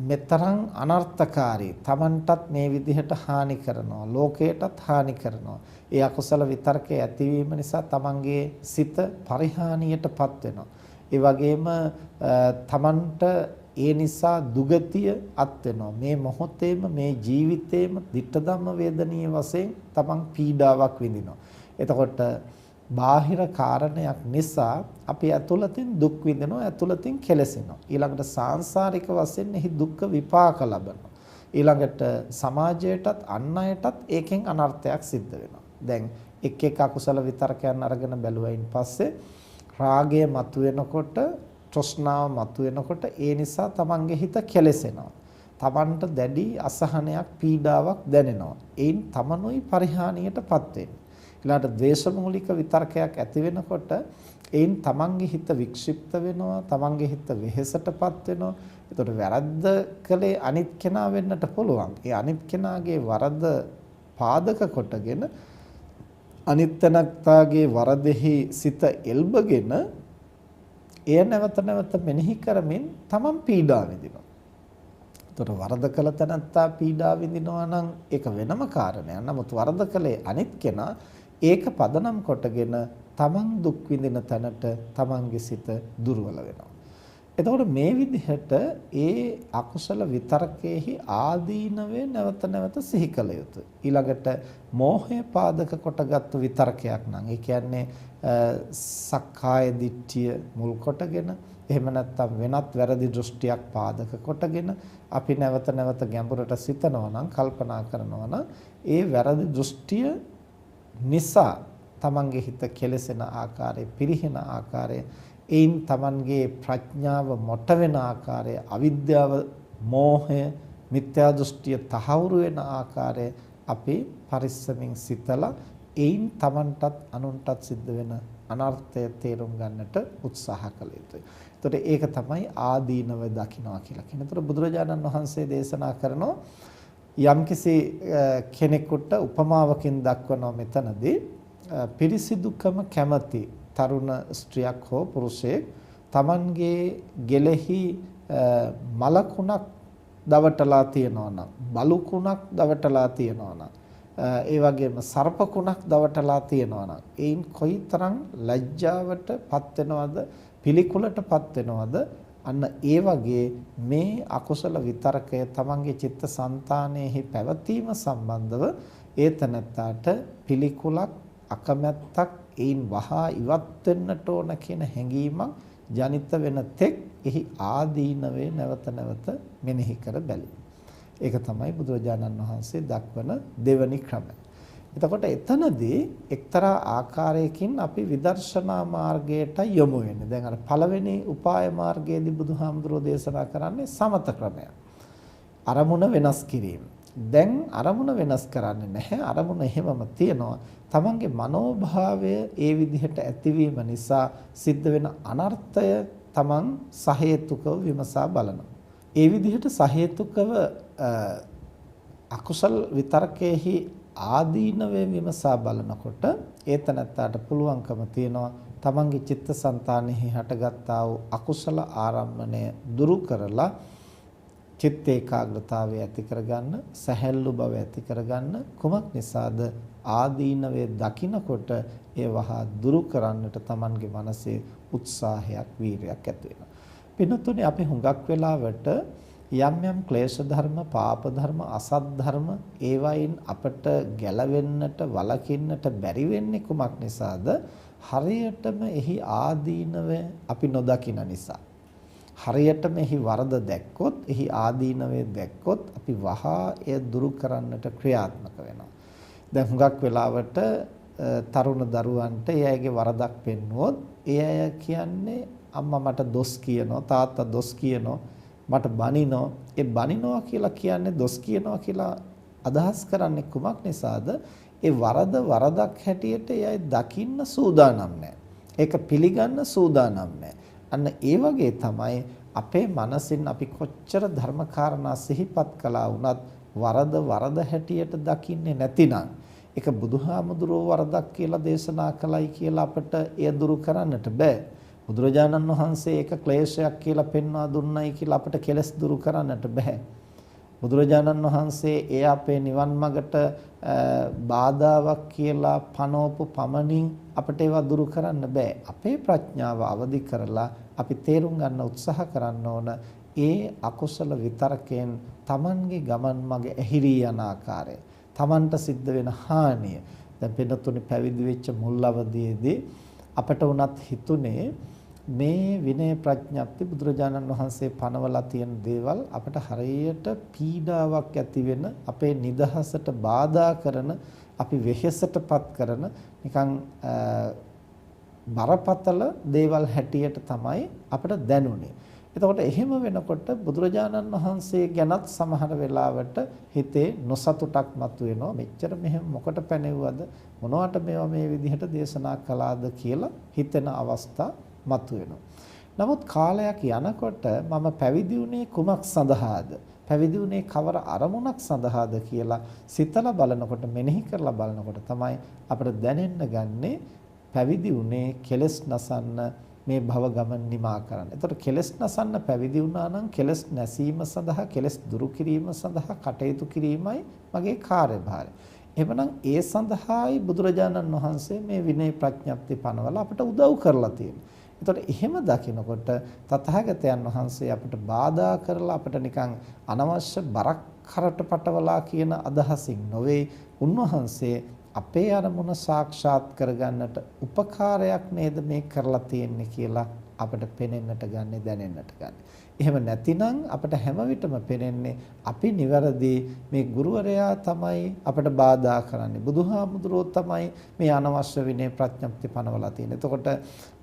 මෙතරම් අනර්ථකාරී, Tamanටත් මේ විදිහට හානි කරනවා, ලෝකයටත් හානි කරනවා. ඒ අකුසල විතර්කයේ ඇතිවීම නිසා Tamanගේ සිත පරිහානියටපත් වෙනවා. ඒ වගේම Tamanට ඒ නිසා දුගතිය අත් වෙනවා. මේ මොහොතේම මේ ජීවිතේම ditta dhamma වේදනීය වශයෙන් තමන් පීඩාවක් විඳිනවා. එතකොට බාහිර කාරණයක් නිසා අපි ඇතුළතින් දුක් විඳිනවා, ඇතුළතින් කෙලසෙනවා. ඊළඟට සාංශාරික වශයෙන් එහි දුක්ඛ විපාක ලබනවා. ඊළඟට සමාජයටත් අන් අයටත් ඒකෙන් අනර්ථයක් සිද්ධ වෙනවා. දැන් එක් එක් අකුසල විතර්කයන් අරගෙන බැලුවයින් පස්සේ රාගය මතුවෙනකොට, තෘෂ්ණාව මතුවෙනකොට ඒ නිසා තමන්ගේ හිත කෙලෙසෙනවා. තමන්ට දැඩි අසහනයක්, පීඩාවක් දැනෙනවා. ඒන් තමනුයි පරිහානියටපත් වෙන්නේ. ඊළඟට ද්වේෂමූලික විතර්කයක් ඇති වෙනකොට ඒන් තමන්ගේ හිත වික්ෂිප්ත වෙනවා, තමන්ගේ හිත වෙහෙසටපත් වෙනවා. ඒතකොට වැරද්ද කළේ අනිත් කෙනා වෙන්නට පුළුවන්. ඒ අනිත් කෙනාගේ වරද පාදක කොටගෙන අනිත් තනත්තාගේ වරදෙහි සිත එල්බගෙන එය නැවත නැවත මෙනෙහි කරමින් තමන් පීඩා විඳිනවා. ඒතකොට වරද කළ තනත්තා පීඩා විඳිනවා නම් ඒක වෙනම කාරණයක්. නමුත් වරද කළේ අනිත් කෙනා ඒක පදනම් කොටගෙන තමන් දුක් විඳින තැනට තමන්ගේ සිත දුර්වල වෙනවා. එතකොට මේ විදිහට ඒ අකුසල විතරකයේහි ආදීනවේ නැවත නැවත සිහි කළ යුතුයි. ඊළඟට මෝහය පාදක කොටගත් විතරකයක් නම් ඒ කියන්නේ සක්කාය දිට්ඨිය මුල් කොටගෙන එහෙම නැත්නම් වෙනත් වැරදි දෘෂ්ටියක් පාදක කොටගෙන අපි නැවත නැවත ගැඹුරට සිතනවා නම් කල්පනා කරනවා නම් ඒ වැරදි දෘෂ්ටිය නිසා තමන්ගේ හිත කෙලසෙන ආකාරය, පිරිහෙන ආකාරය, ඒන් තමන්ගේ ප්‍රඥාව මොට වෙන ආකාරය, අවිද්‍යාව, මෝහය, මිත්‍යා දෘෂ්ටිය තහවුරු වෙන ආකාරය අපි පරිස්සමින් සිතලා ඒන් තමන්ටත් අනුන්ටත් සිද්ධ වෙන අනර්ථය තේරුම් ගන්නට උත්සාහ කළ යුතුයි. එතකොට ඒක තමයි ආදීනව දකින්නවා කියලා කියන. එතකොට බුදුරජාණන් වහන්සේ දේශනා කරනවා යම්කිසි කෙනෙකුට උපමාවකින් දක්වනවා මෙතනදී පිරිසිදුකම කැමති තරුණ ස්ත්‍රියක් හෝ පුරුෂයෙක් Tamanගේ ගෙලෙහි මලකුණක් දවටලා තියෙනවා නම්, බලුකුණක් දවටලා තියෙනවා නම්, ඒ වගේම සර්පකුණක් දවටලා තියෙනවා නම් ඒන් කොයිතරම් ලැජ්ජාවටපත් වෙනවද, පිළිකුලටපත් වෙනවද? අන්න ඒ වගේ මේ අකුසල විතරකය තමන්ගේ චිත්තසංතානයේහි පැවතීම සම්බන්ධව ඒතනත්තාට පිළිකුලක්, අකමැත්තක්, ඒන් වහා ඉවත් වෙන්නට ඕන කියන හැඟීමක් ජනිත වෙන තෙක් එහි ආදීනවේ නැවත නැවත මෙනෙහි කර බැලීම. ඒක තමයි බුදුරජාණන් වහන්සේ දක්වන දෙවනි ක්‍රමය. එතකොට එතනදී එක්තරා ආකාරයකින් අපි විදර්ශනා මාර්ගයට යොමු වෙන්නේ. දැන් අර පළවෙනි උපාය මාර්ගයේදී බුදුහාමුදුරෝ දේශනා කරන්නේ සමත ක්‍රමය. අරමුණ වෙනස් කිරීම. දැන් අරමුණ වෙනස් කරන්නේ නැහැ. අරමුණ එහෙමම තියෙනවා. තමන්ගේ මනෝභාවය ඒ විදිහට ඇතිවීම නිසා සිද්ධ වෙන අනර්ථය තමන් සහේතුකව විමසා බලනවා. ඒ විදිහට සහේතුකව අකුසල් විතරකෙහි ආදීනවේ විමසා බලනකොට ඒතනත්තාට පුළුවන්කම තියෙනවා තමන්ගේ චිත්තසංතානෙහි හටගත්තා වූ අකුසල ආරම්මණය දුරු කරලා චිත්ත ඒකාග්‍රතාවය ඇති කරගන්න, සැහැල්ලු බව ඇති කරගන්න. කුමක් නිසාද? ආදීනවේ දකින්නකොට ඒ වහා දුරු කරන්නට තමන්ගේ මනසේ උත්සාහයක්, වීරයක් ඇති වෙනවා. පින්නතුනේ අපි හුඟක් වෙලාවට යම් යම් ක්ලේශ ධර්ම, පාප ධර්ම, අසත් ධර්ම ඒවයින් අපට ගැලවෙන්නට, වළකින්නට බැරි වෙන්නේ කුමක් නිසාද? හරියටම එහි ආදීනව අපි නොදකින නිසා. හරියටම එහි වරද දැක්කොත්, එහි ආදීනවේ දැක්කොත් අපි වහා එය දුරු කරන්නට ක්‍රියාත්මක වෙනවා. දැන් හුඟක් වෙලාවට තරුණ දරුවන්ට ඒ අයගේ වරදක් පෙන්වුවොත් ඒ අය කියන්නේ අම්මා මට දොස් කියනවා, තාත්තා දොස් කියනවා, මට බනිනවා. ඒ බනිනවා කියලා කියන්නේ, දොස් කියනවා කියලා අදහස් කරන්නේ කුමක් නිසාද? ඒ වරද වරදක් හැටියට ඒ අය දකින්න සූදානම් නැහැ. ඒක පිළිගන්න සූදානම් නැහැ. අන්න ඒ වගේ තමයි අපේ මනසින් අපි කොච්චර ධර්මකාරණා සිහිපත් කළා වුණත් වරද වරද හැටියට දකින්නේ නැතිනම් ඒක බුදුහාමුදුරුවෝ වරදක් කියලා දේශනා කළයි කියලා අපිට එය දුරු කරන්නට බෑ. බුදුරජාණන් වහන්සේ ඒක ක්ලේශයක් කියලා පෙන්වා දුන්නයි කියලා අපිට කෙලස් දුරු කරන්නට බෑ. බුදුරජාණන් වහන්සේ එය අපේ නිවන් මඟට බාධාවක් කියලා පනවපු පමණින් අපිට ඒවා දුරු කරන්න බෑ. අපේ ප්‍රඥාව අවදි කරලා අපි තේරුම් ගන්න උත්සාහ කරන්න ඕන ඒ අකුසල විතරකෙන් Tamanගේ ගමන් මඟ ඇහිරී යන ආකාරය, Tamanට සිද්ධ වෙන හානිය. දැන් පින්නතුනේ පැවිදි වෙච්ච මුල් අවදියේදී අපට උනත් හිතුනේ මේ විනය ප්‍රඥප්ති බුදුරජාණන් වහන්සේ පනවලා තියෙන දේවල් අපට හරියට පීඩාවක් ඇති වෙන, අපේ නිදහසට බාධා කරන, අපි වෙහෙසටපත් කරන නිකන් බරපතල දේවල් හැටියට තමයි අපට දැනුනේ. එතකොට එහෙම වෙනකොට බුදුරජාණන් වහන්සේ ගැනත් සමහර වෙලාවට හිතේ නොසතුටක් මතුවෙනවා. මෙච්චර මෙහෙම මොකට පැනෙව්වද? මොනවට මේවා මේ විදිහට දේශනා කළාද කියලා හිතෙන අවස්ථා මතුවෙනවා. නමුත් කාලයක් යනකොට මම පැවිදි වුණේ කුමක් සඳහාද? පැවිදි වුණේ කවර අරමුණක් සඳහාද කියලා සිතලා බලනකොට මෙනෙහි කරලා බලනකොට තමයි අපිට දැනෙන්න ගන්නේ පැවිදි වුණේ කෙලස් නසන්න මේ භව ගමන නිමා කරන්න. එතකොට කෙලස් නසන්න පැවිදි වුණා නම් කෙලස් නැසීම සඳහා කෙලස් දුරු කිරීම සඳහා කටයුතු කිරීමයි මගේ කාර්යභාරය. එhmenan ඒ සඳහායි බුදුරජාණන් වහන්සේ මේ විනය ප්‍රඥප්ති පනවලා අපට උදව් කරලා තියෙනවා. එතකොට එහෙම දකිනකොට තථාගතයන් වහන්සේ අපට බාධා කරලා අපිට නිකන් අනවශ්‍ය බරක් කරට පටවලා කියන අදහසින් නොවේ. උන්වහන්සේ අපේ අරමුණ සාක්ෂාත් කරගන්නට උපකාරයක් නේද මේ කරලා තියෙන්නේ කියලා අපිට පෙනෙන්නට ගන්න දැනෙන්නට ගන්න. එහෙම නැතිනම් අපිට හැම විටම පෙනෙන්නේ අපි නිවැරදි මේ ගුරුවරයා තමයි අපිට බාධා කරන්නේ. බුදුහාමුදුරුවෝ තමයි මේ අනවශ්‍ය විනය ප්‍රඥප්ති පනවලා තියෙන්නේ. එතකොට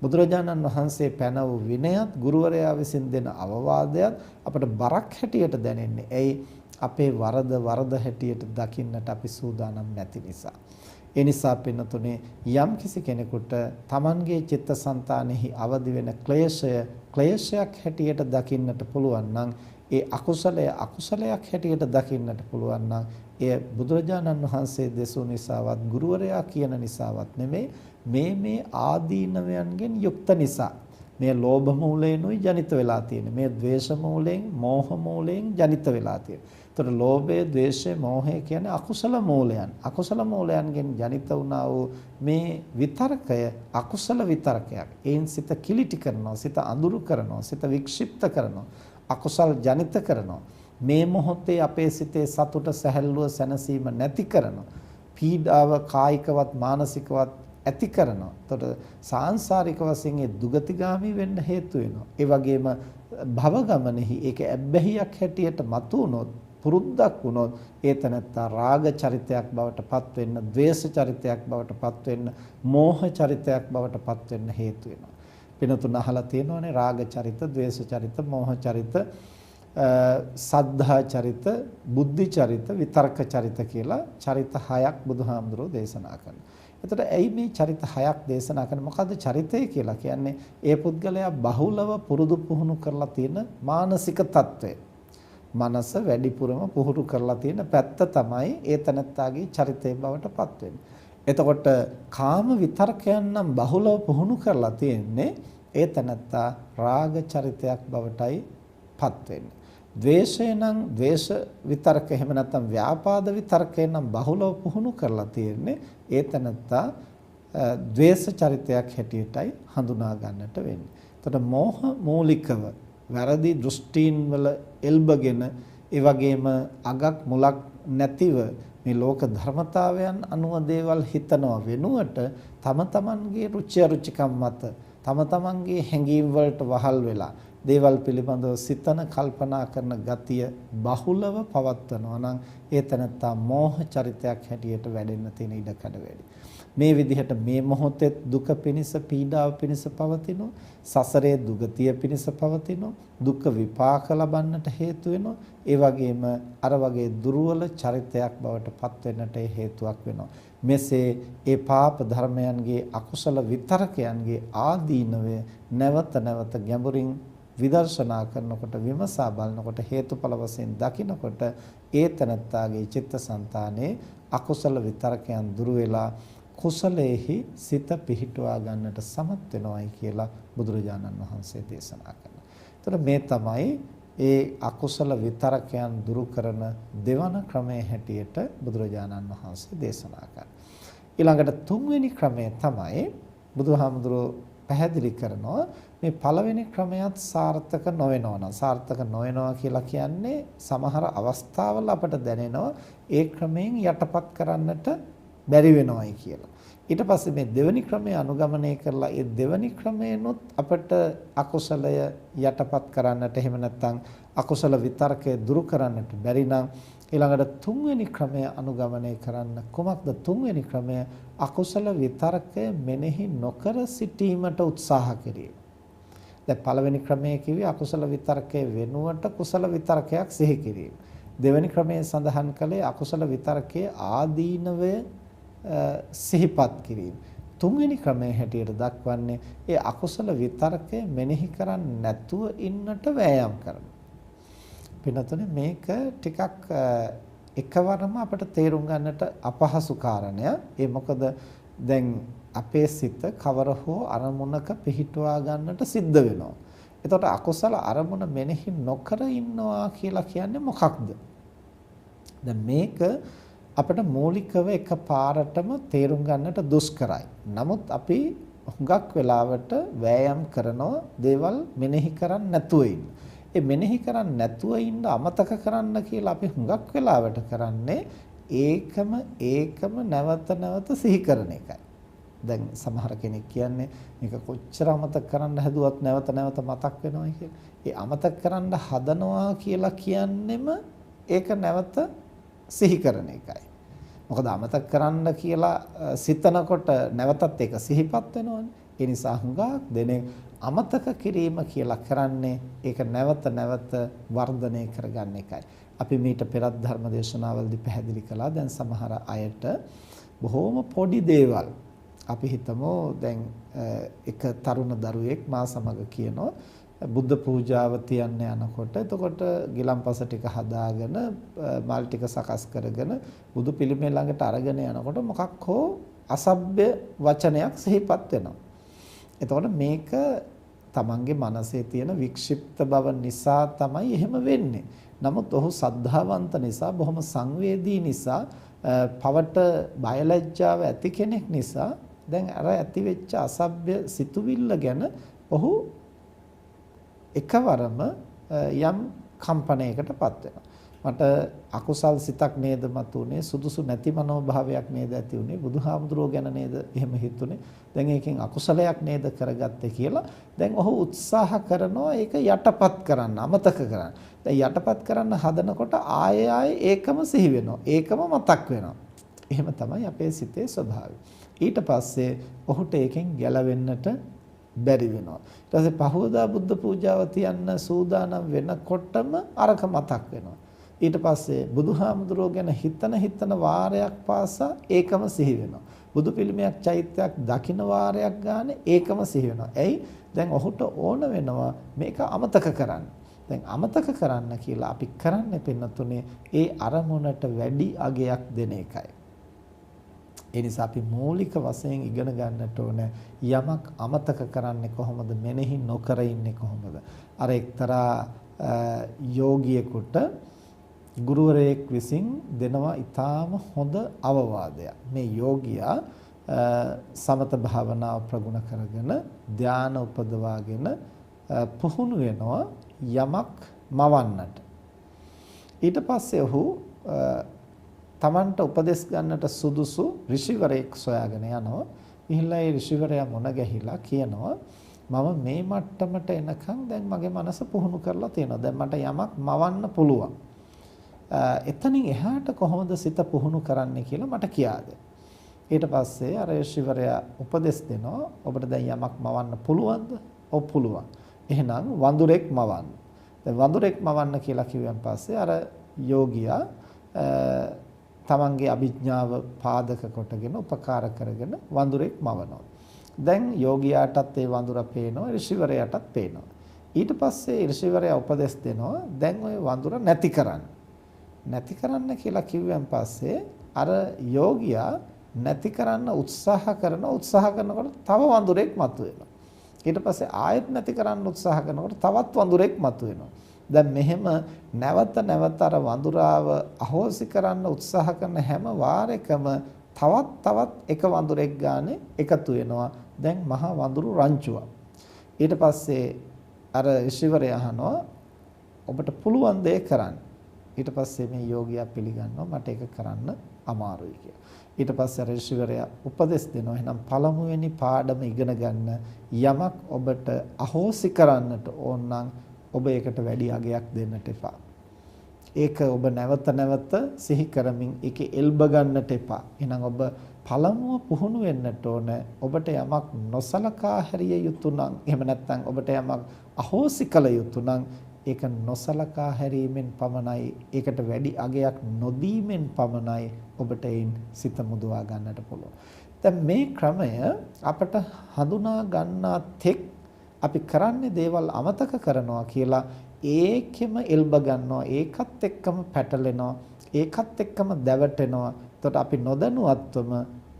බුදුරජාණන් වහන්සේ පැන වූ විනයත් ගුරුවරයා විසින් දෙන අවවාදයත් අපිට බරක් හැටියට දැනෙන්නේ. එයි අපේ වරද හැටියට දකින්නට අපි සූදානම් නැති නිසා. ඒ නිසා පින්නතුනේ යම් කිසි කෙනෙකුට Tamanගේ චිත්තසංතානෙහි අවදි වෙන ක්ලේශයක් හැටියට දකින්නට පුළුවන් නම් ඒ අකුසලයක් හැටියට දකින්නට පුළුවන් නම් එය බුදුරජාණන් වහන්සේ දෙසූ නිසාවත් ගුරුවරයා කියන නිසාවත් නෙමෙයි මේ ආදීනවයන්ගෙන් යුක්ත නිසා. මේ ලෝභ මූලයෙන්ුයි ජනිත වෙලා තියෙන්නේ. මේ ද්වේෂ මූලයෙන්, මෝහ මූලයෙන් ජනිත වෙලා තියෙන්නේ. ඒතර ලෝභය, ද්වේෂය, මෝහය කියන්නේ අකුසල මූලයන්. අකුසල මූලයන්ගෙන් ජනිත වුණා වූ මේ විතරකය අකුසල විතරකයක්. ඒන් සිත කිලිටි කරනවා, සිත අඳුරු කරනවා, සිත වික්ෂිප්ත කරනවා, අකුසල් ජනිත කරනවා. මේ මොහොතේ අපේ සිතේ සතුට, සැහැල්ලුව, සැනසීම නැති කරනවා. පීඩාව කායිකවත් මානසිකවත් ඇති කරනවා. එතකොට සාංශාරික වශයෙන් ඒ දුගතිගාමී වෙන්න හේතු වෙනවා. ඒ වගේම භව ගමනේහි ඒක ඇබ්බැහියක් හැටියට මතු වුණොත්, පුරුද්දක් වුණොත් ඒ තනත්තා රාග චරිතයක් බවට පත් වෙන්න, ද්වේෂ චරිතයක් බවට පත් වෙන්න, මෝහ චරිතයක් බවට පත් වෙන්න හේතු වෙනවා. වෙනතුන් අහලා තියෙනවානේ රාග චරිත, ද්වේෂ චරිත, මෝහ චරිත, සද්ධා චරිත, බුද්ධි චරිත, විතර්ක චරිත කියලා චරිත 6ක් බුදුහාමුදුරෝ දේශනා කරනවා. එතකොට ඇයි මේ චරිත 6ක් දේශනා කරන්නේ? මොකද්ද චරිතය කියලා කියන්නේ? ඒ පුද්ගලයා බහුලව පුරුදු පුහුණු කරලා තියෙන මානසික తত্ত্বය. මනස වැඩිපුරම පුහුණු කරලා තියෙන පැත්ත තමයි ඒ තනත්තාගේ චරිතය බවට පත් වෙන්නේ. එතකොට කාම විතර්කයන් නම් බහුලව පුහුණු කරලා තියෙන්නේ ඒ තනත්තා රාග චරිතයක් බවටයි පත් වෙන්නේ. ද්වේෂය නම් ද්වේෂ විතර්ක එහෙම නැත්නම් ව්‍යාපාද විතර්කය නම් බහුලව පුහුණු කරලා තියෙන්නේ ඒ තනත්තා ද්වේෂ චරිතයක් හැටියටයි හඳුනා ගන්නට වෙන්නේ. එතකොට මෝහ මූලිකව වැරදි දෘෂ්ටීන් වල එල්බගෙන ඒ වගේම අගක් මුලක් නැතිව මේ ලෝක ධර්මතාවයන් අනුව දේවල් හිතනවා වෙනුවට තම තමන්ගේ රුචි අරුචිකම් මත තම තමන්ගේ හැඟීම් වලට වහල් වෙලා දේවල් පිළිබඳව සිතන කල්පනා කරන ගතිය බහුලව පවත්වනවා නම් ඒ තනත්තා මෝහ චරිතයක් හැටියට වැඩෙන්න තියෙන ඉඩකඩ වැඩි. මේ විදිහට මේ මොහොතේ දුක පිනිස පීඩාව පිනිස පවතිනෝ, සසරේ දුගතිය පිනිස පාවතිනෝ, දුක් විපාක ලබන්නට හේතු වෙනවා. ඒ වගේම අර වගේ දුර්වල චරිතයක් බවට පත් වෙන්නට හේතුවක් වෙනවා. මෙසේ ඒ පාප ධර්මයන්ගේ අකුසල විතරකයන්ගේ ආදීනවය නැවත නැවත ගැඹුරින් විදර්ශනා කරනකොට විමසා බලනකොට හේතුඵල වශයෙන් දකිනකොට ඒ තනත්තාගේ චිත්තසංතානයේ අකුසල විතරකයන් දුරු වෙලා කුසලයේහි සිත පිහිටුවා ගන්නට සමත් වෙනවායි කියලා බුදුරජාණන් වහන්සේ දේශනා කරනවා. එතකොට මේ තමයි ඒ අකුසල විතරකයන් දුරු කරන දෙවන ක්‍රමයේ හැටියට බුදුරජාණන් වහන්සේ දේශනා කරන්නේ. ඊළඟට තුන්වෙනි ක්‍රමය තමයි බුදුහාමුදුරුවෝ පැහැදිලි කරනවා මේ පළවෙනි ක්‍රමයක් සාර්ථක නොවෙනවා නම් සාර්ථක නොවෙනවා කියලා කියන්නේ සමහර අවස්ථාවල අපට දැනෙනවා ඒ ක්‍රමයෙන් යටපත් කරන්නට බැරි වෙනවයි කියලා. ඊට පස්සේ මේ දෙවෙනි ක්‍රමය අනුගමනය කරලා ඒ දෙවෙනි ක්‍රමයනොත් අපට අකුසලය යටපත් කරන්නට එහෙම නැත්නම් අකුසල විතරකය දුරු කරන්නට බැරි නම් ඊළඟට තුන්වෙනි ක්‍රමය අනුගමනය කරන්න කොමක්ද තුන්වෙනි ක්‍රමය? අකුසල විතරකය මෙනෙහි නොකර සිටීමට උත්සාහ කිරීම. දැන් පළවෙනි ක්‍රමයේ කිව්වේ අකුසල විතර්කයේ වෙනුවට කුසල විතර්කයක් සිහි කිරීම. දෙවෙනි ක්‍රමයේ සඳහන් කළේ අකුසල විතර්කයේ ආදීනවය සිහිපත් කිරීම. තුන්වෙනි ක්‍රමයේ හැටියට දක්වන්නේ ඒ අකුසල විතර්කය මෙනෙහි කරන්නේ නැතුව ඉන්නට වෑයම් කරනවා. පින්නතුනේ මේක ටිකක් එකවරම අපිට තේරුම් ගන්නට අපහසු කාරණයක්. ඒ මොකද දැන් අපේ සිත කවර හෝ අරමුණක පිහිටුවා ගන්නට සිද්ධ වෙනවා. එතකොට අකුසල අරමුණ මෙනෙහි නොකර ඉන්නවා කියලා කියන්නේ මොකක්ද? දැන් මේක අපිට මූලිකව එකපාරටම තේරුම් ගන්නට දුෂ්කරයි. නමුත් අපි හුඟක් වෙලාවට වෑයම් කරනවා දේවල් මෙනෙහි කරන්නේ නැතුව ඉන්න. ඒ මෙනෙහි කරන්නේ නැතුව ඉන්න අමතක කරන්න කියලා අපි හුඟක් වෙලාවට කරන්නේ ඒකම නැවත නැවත සිහි කරන එකයි. දැන් සමහර කෙනෙක් කියන්නේ මේක කොච්චර අමතක කරන්න හැදුවත් නැවත නැවත මතක් වෙනවා කියලා. ඒ අමතක කරන්න හදනවා කියලා කියන්නෙම ඒක නැවත සිහි කරන එකයි. මොකද අමතක කරන්න කියලා සිතනකොට නැවතත් ඒක සිහිපත් වෙනවනේ. ඒ නිසා හුඟක් දෙනේ අමතක කිරීම කියලා කරන්නේ ඒක නැවත නැවත වර්ධනය කරගන්න එකයි. අපි මීට පෙරත් ධර්ම දේශනාවලදී පැහැදිලි කළා. දැන් සමහර අයට බොහෝම පොඩි දේවල් අපි හිතමු දැන් එක තරුණ දරුවෙක් මා සමග කියනවා බුද්ධ පූජාව තියන්න යනකොට එතකොට ගිලම්පස ටික හදාගෙන මල් ටික සකස් කරගෙන බුදු පිළිමේ ළඟට අරගෙන යනකොට මොකක් හෝ අසභ්‍ය වචනයක් සිහිපත් වෙනවා. එතකොට මේක තමන්ගේ මනසේ තියෙන වික්ෂිප්ත බව නිසා තමයි එහෙම වෙන්නේ. නමුත් ඔහු සද්ධාවන්ත නිසා බොහොම සංවේදී නිසා පවට බයලජ්ජාව ඇති කෙනෙක් නිසා දැන් අර ඇති වෙච්ච අසභ්‍ය සිතුවිල්ල ගැන ඔහු එකවරම යම් කම්පණයකටපත් වෙනවා. මට අකුසල් සිතක් නේද මතුනේ සුදුසු නැති මනෝභාවයක් නේද ඇති උනේ බුදුහාමුදුරුවෝ ගැන නේද එහෙම හිතුනේ දැන් ඒකෙන් අකුසලයක් නේද කරගත්තේ කියලා දැන් ඔහු උත්සාහ කරනවා ඒක යටපත් කරන්න අමතක කරන්න. දැන් යටපත් කරන්න හදනකොට ආයෙ ඒකම සිහි වෙනවා ඒකම මතක් වෙනවා. එහෙම තමයි අපේ සිතේ ස්වභාවය. ඊට පස්සේ ඔහුට ඒකෙන් ගැලවෙන්නට බැරි වෙනවා. ඊට පස්සේ පහවදා බුද්ධ පූජාව තියන්න සූදානම් වෙනකොටම අරක මතක් වෙනවා. ඊට පස්සේ බුදුහාමුදුරුවෝ ගැන හිතන වාරයක් පාසා ඒකම සිහි වෙනවා. බුදු පිළිමයක් චෛත්‍යයක් දකින්න වාරයක් ගානේ ඒකම සිහි වෙනවා. එයි දැන් ඔහුට ඕන වෙනවා මේක අමතක කරන්න. දැන් අමතක කරන්න කියලා අපි කරන්නේ පින්නතුනේ ඒ අරමුණට වැඩි අගයක් දෙන එකයි. ඒ නිසා අපි මූලික වශයෙන් ඉගෙන ගන්නට ඕන යමක් අමතක කරන්නේ කොහොමද මෙනෙහි නොකර ඉන්නේ කොහොමද අර එක්තරා යෝගියෙකුට ගුරුවරයෙක් විසින් දෙනවා ඊටාම හොඳ අවවාදයක් මේ යෝගියා සමත භාවනාව ප්‍රගුණ කරගෙන ධානය උපදවාගෙන පුහුණු වෙනවා යමක් මවන්නට ඊට පස්සේ ඔහු තමන්ට උපදෙස් ගන්නට සුදුසු ඍෂිවරයෙක් සොයාගෙන යනවා. ගිහිල්ලා ඒ ඍෂිවරයා මුණ ගැහිලා කියනවා මම මේ මට්ටමට එනකන් දැන් මගේ මනස පුහුණු කරලා තියෙනවා. දැන් මට යමක් මවන්න පුළුවන්. එතනින් එහාට කොහොමද සිත පුහුණු කරන්නේ කියලා මට කියාද. ඊට පස්සේ අර ඍෂිවරයා උපදෙස් දෙනවා ඔබට දැන් යමක් මවන්න පුළුවන්ද? ඔව් පුළුවන්. එහෙනම් වඳුරෙක් මවන්න. දැන් වඳුරෙක් මවන්න කියලා කිව්වන් පස්සේ අර යෝගියා තමන්ගේ අභිඥාව පාදක කොටගෙන උපකාර කරගෙන වඳුරෙක් මවනවා. දැන් යෝගියාටත් ඒ වඳුර පේනවා ඍෂිවරයාටත් පේනවා. ඊට පස්සේ ඍෂිවරයා උපදෙස් දෙනවා දැන් ওই වඳුර නැති කරන්න. නැති කරන්න කියලා කිව්වන් පස්සේ අර යෝගියා නැති කරන්න උත්සාහ කරනකොට තව වඳුරෙක් මතුවෙනවා. ඊට පස්සේ ආයෙත් නැති කරන්න උත්සාහ කරනකොට තවත් වඳුරෙක් මතුවෙනවා. දැන් මෙහෙම නැවත අර වඳුරාව අහෝසි කරන්න උත්සාහ කරන හැම වාරයකම තවත් එක වඳුරෙක් ගානේ එකතු වෙනවා. දැන් මහා වඳුරු රංචුවක්. ඊට පස්සේ අර ඍෂිවරයා අහනවා ඔබට පුළුවන් දේ කරන්න. ඊට පස්සේ මේ යෝගියා පිළිගන්නවා මට ඒක කරන්න අමාරුයි කියලා. ඊට පස්සේ අර ඍෂිවරයා උපදෙස් දෙනවා එහෙනම් පළමුවෙනි පාඩම ඉගෙන ගන්න යමක් ඔබට අහෝසි කරන්නට ඕන නම් ඔබ ඒකට වැඩි අගයක් දෙන්නට එපා. ඒක ඔබ නැවත නැවත සිහි කරමින් ඒකේ එල්බ ගන්නට එපා. එහෙනම් ඔබ පළමුව පුහුණු වෙන්නට ඕන. ඔබට යමක් නොසලකා හැරිය යුතු නම්, එහෙම නැත්නම් ඔබට යමක් අහෝසි කළ යුතු නම් ඒක නොසලකා හැරීමෙන් පමණයි, ඒකට වැඩි අගයක් නොදීමෙන් පමණයි ඔබට ඒන් සිත මුදවා ගන්නට පුළුවන්. දැන් මේ ක්‍රමය අපට හඳුනා ගන්නා තෙක් අපි කරන්නේ දේවල් අමතක කරනවා කියලා ඒකෙම එල්බ ගන්නවා, ඒකත් එක්කම පැටලෙනවා, ඒකත් එක්කම දැවටෙනවා. එතකොට අපි නොදැනුවත්වම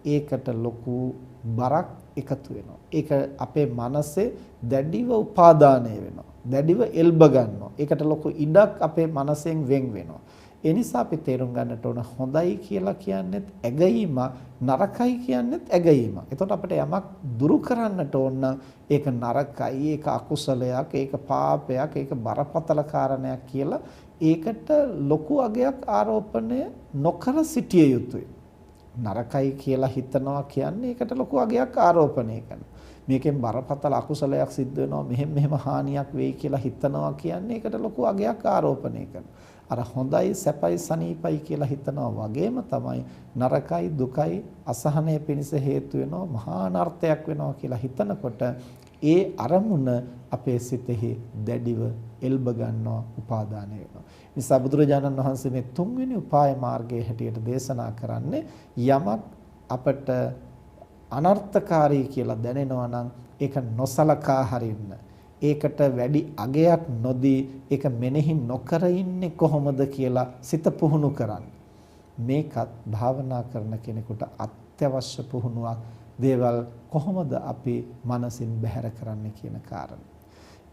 ඒකට ලොකු බරක් එකතු වෙනවා. ඒක අපේ මනසේ දැඩිව උපාදානය වෙනවා. දැඩිව එල්බ ගන්නවා. ඒකට ලොකු ඉඩක් අපේ මනසෙන් වෙන් වෙනවා. ඒ නිසා අපි තේරුම් ගන්නට ඕන හොඳයි කියලා කියන්නේත් ඇගීම, නරකයි කියන්නේත් ඇගීම. එතකොට අපිට යමක් දුරු කරන්නට ඕන නම් ඒක නරකයි, ඒක අකුසලයක්, ඒක පාපයක්, ඒක බරපතල කාරණයක් කියලා ඒකට ලොකු අගයක් ආරෝපණය නොකර සිටිය යුතුයි. නරකයි කියලා හිතනවා කියන්නේ ඒකට ලොකු අගයක් ආරෝපණය කරනවා. මේකෙන් බරපතල අකුසලයක් සිද්ධ වෙනවා, මෙහෙම හානියක් වෙයි කියලා හිතනවා කියන්නේ ඒකට ලොකු අගයක් ආරෝපණය කරනවා. අර හොඳයි, සැපයි, සනීපයි කියලා හිතනවා වගේම තමයි නරකයි, දුකයි, අසහනය පිණිස හේතු වෙනවා, මහා අනර්ථයක් වෙනවා කියලා හිතනකොට ඒ අරමුණ අපේ සිතෙහි දැඩිව එල්බ ගන්නවා, උපාදානය වෙනවා. නිසා බුදුරජාණන් වහන්සේ මේ තුන්වෙනි උපාය මාර්ගයේ හැටියට දේශනා කරන්නේ යමක් අපට අනර්ථකාරී කියලා දැනෙනවා නම් ඒක නොසලකා හරින්න. ඒකට වැඩි අගයක් නොදී ඒක මෙනෙහි නොකර ඉන්නේ කොහොමද කියලා සිත පුහුණු කරන්න. මේකත් භාවනා කරන කෙනෙකුට අත්‍යවශ්‍ය පුහුණුවක්. දේවල් කොහොමද අපි මනසින් බැහැර කරන්නේ කියන කාරණය.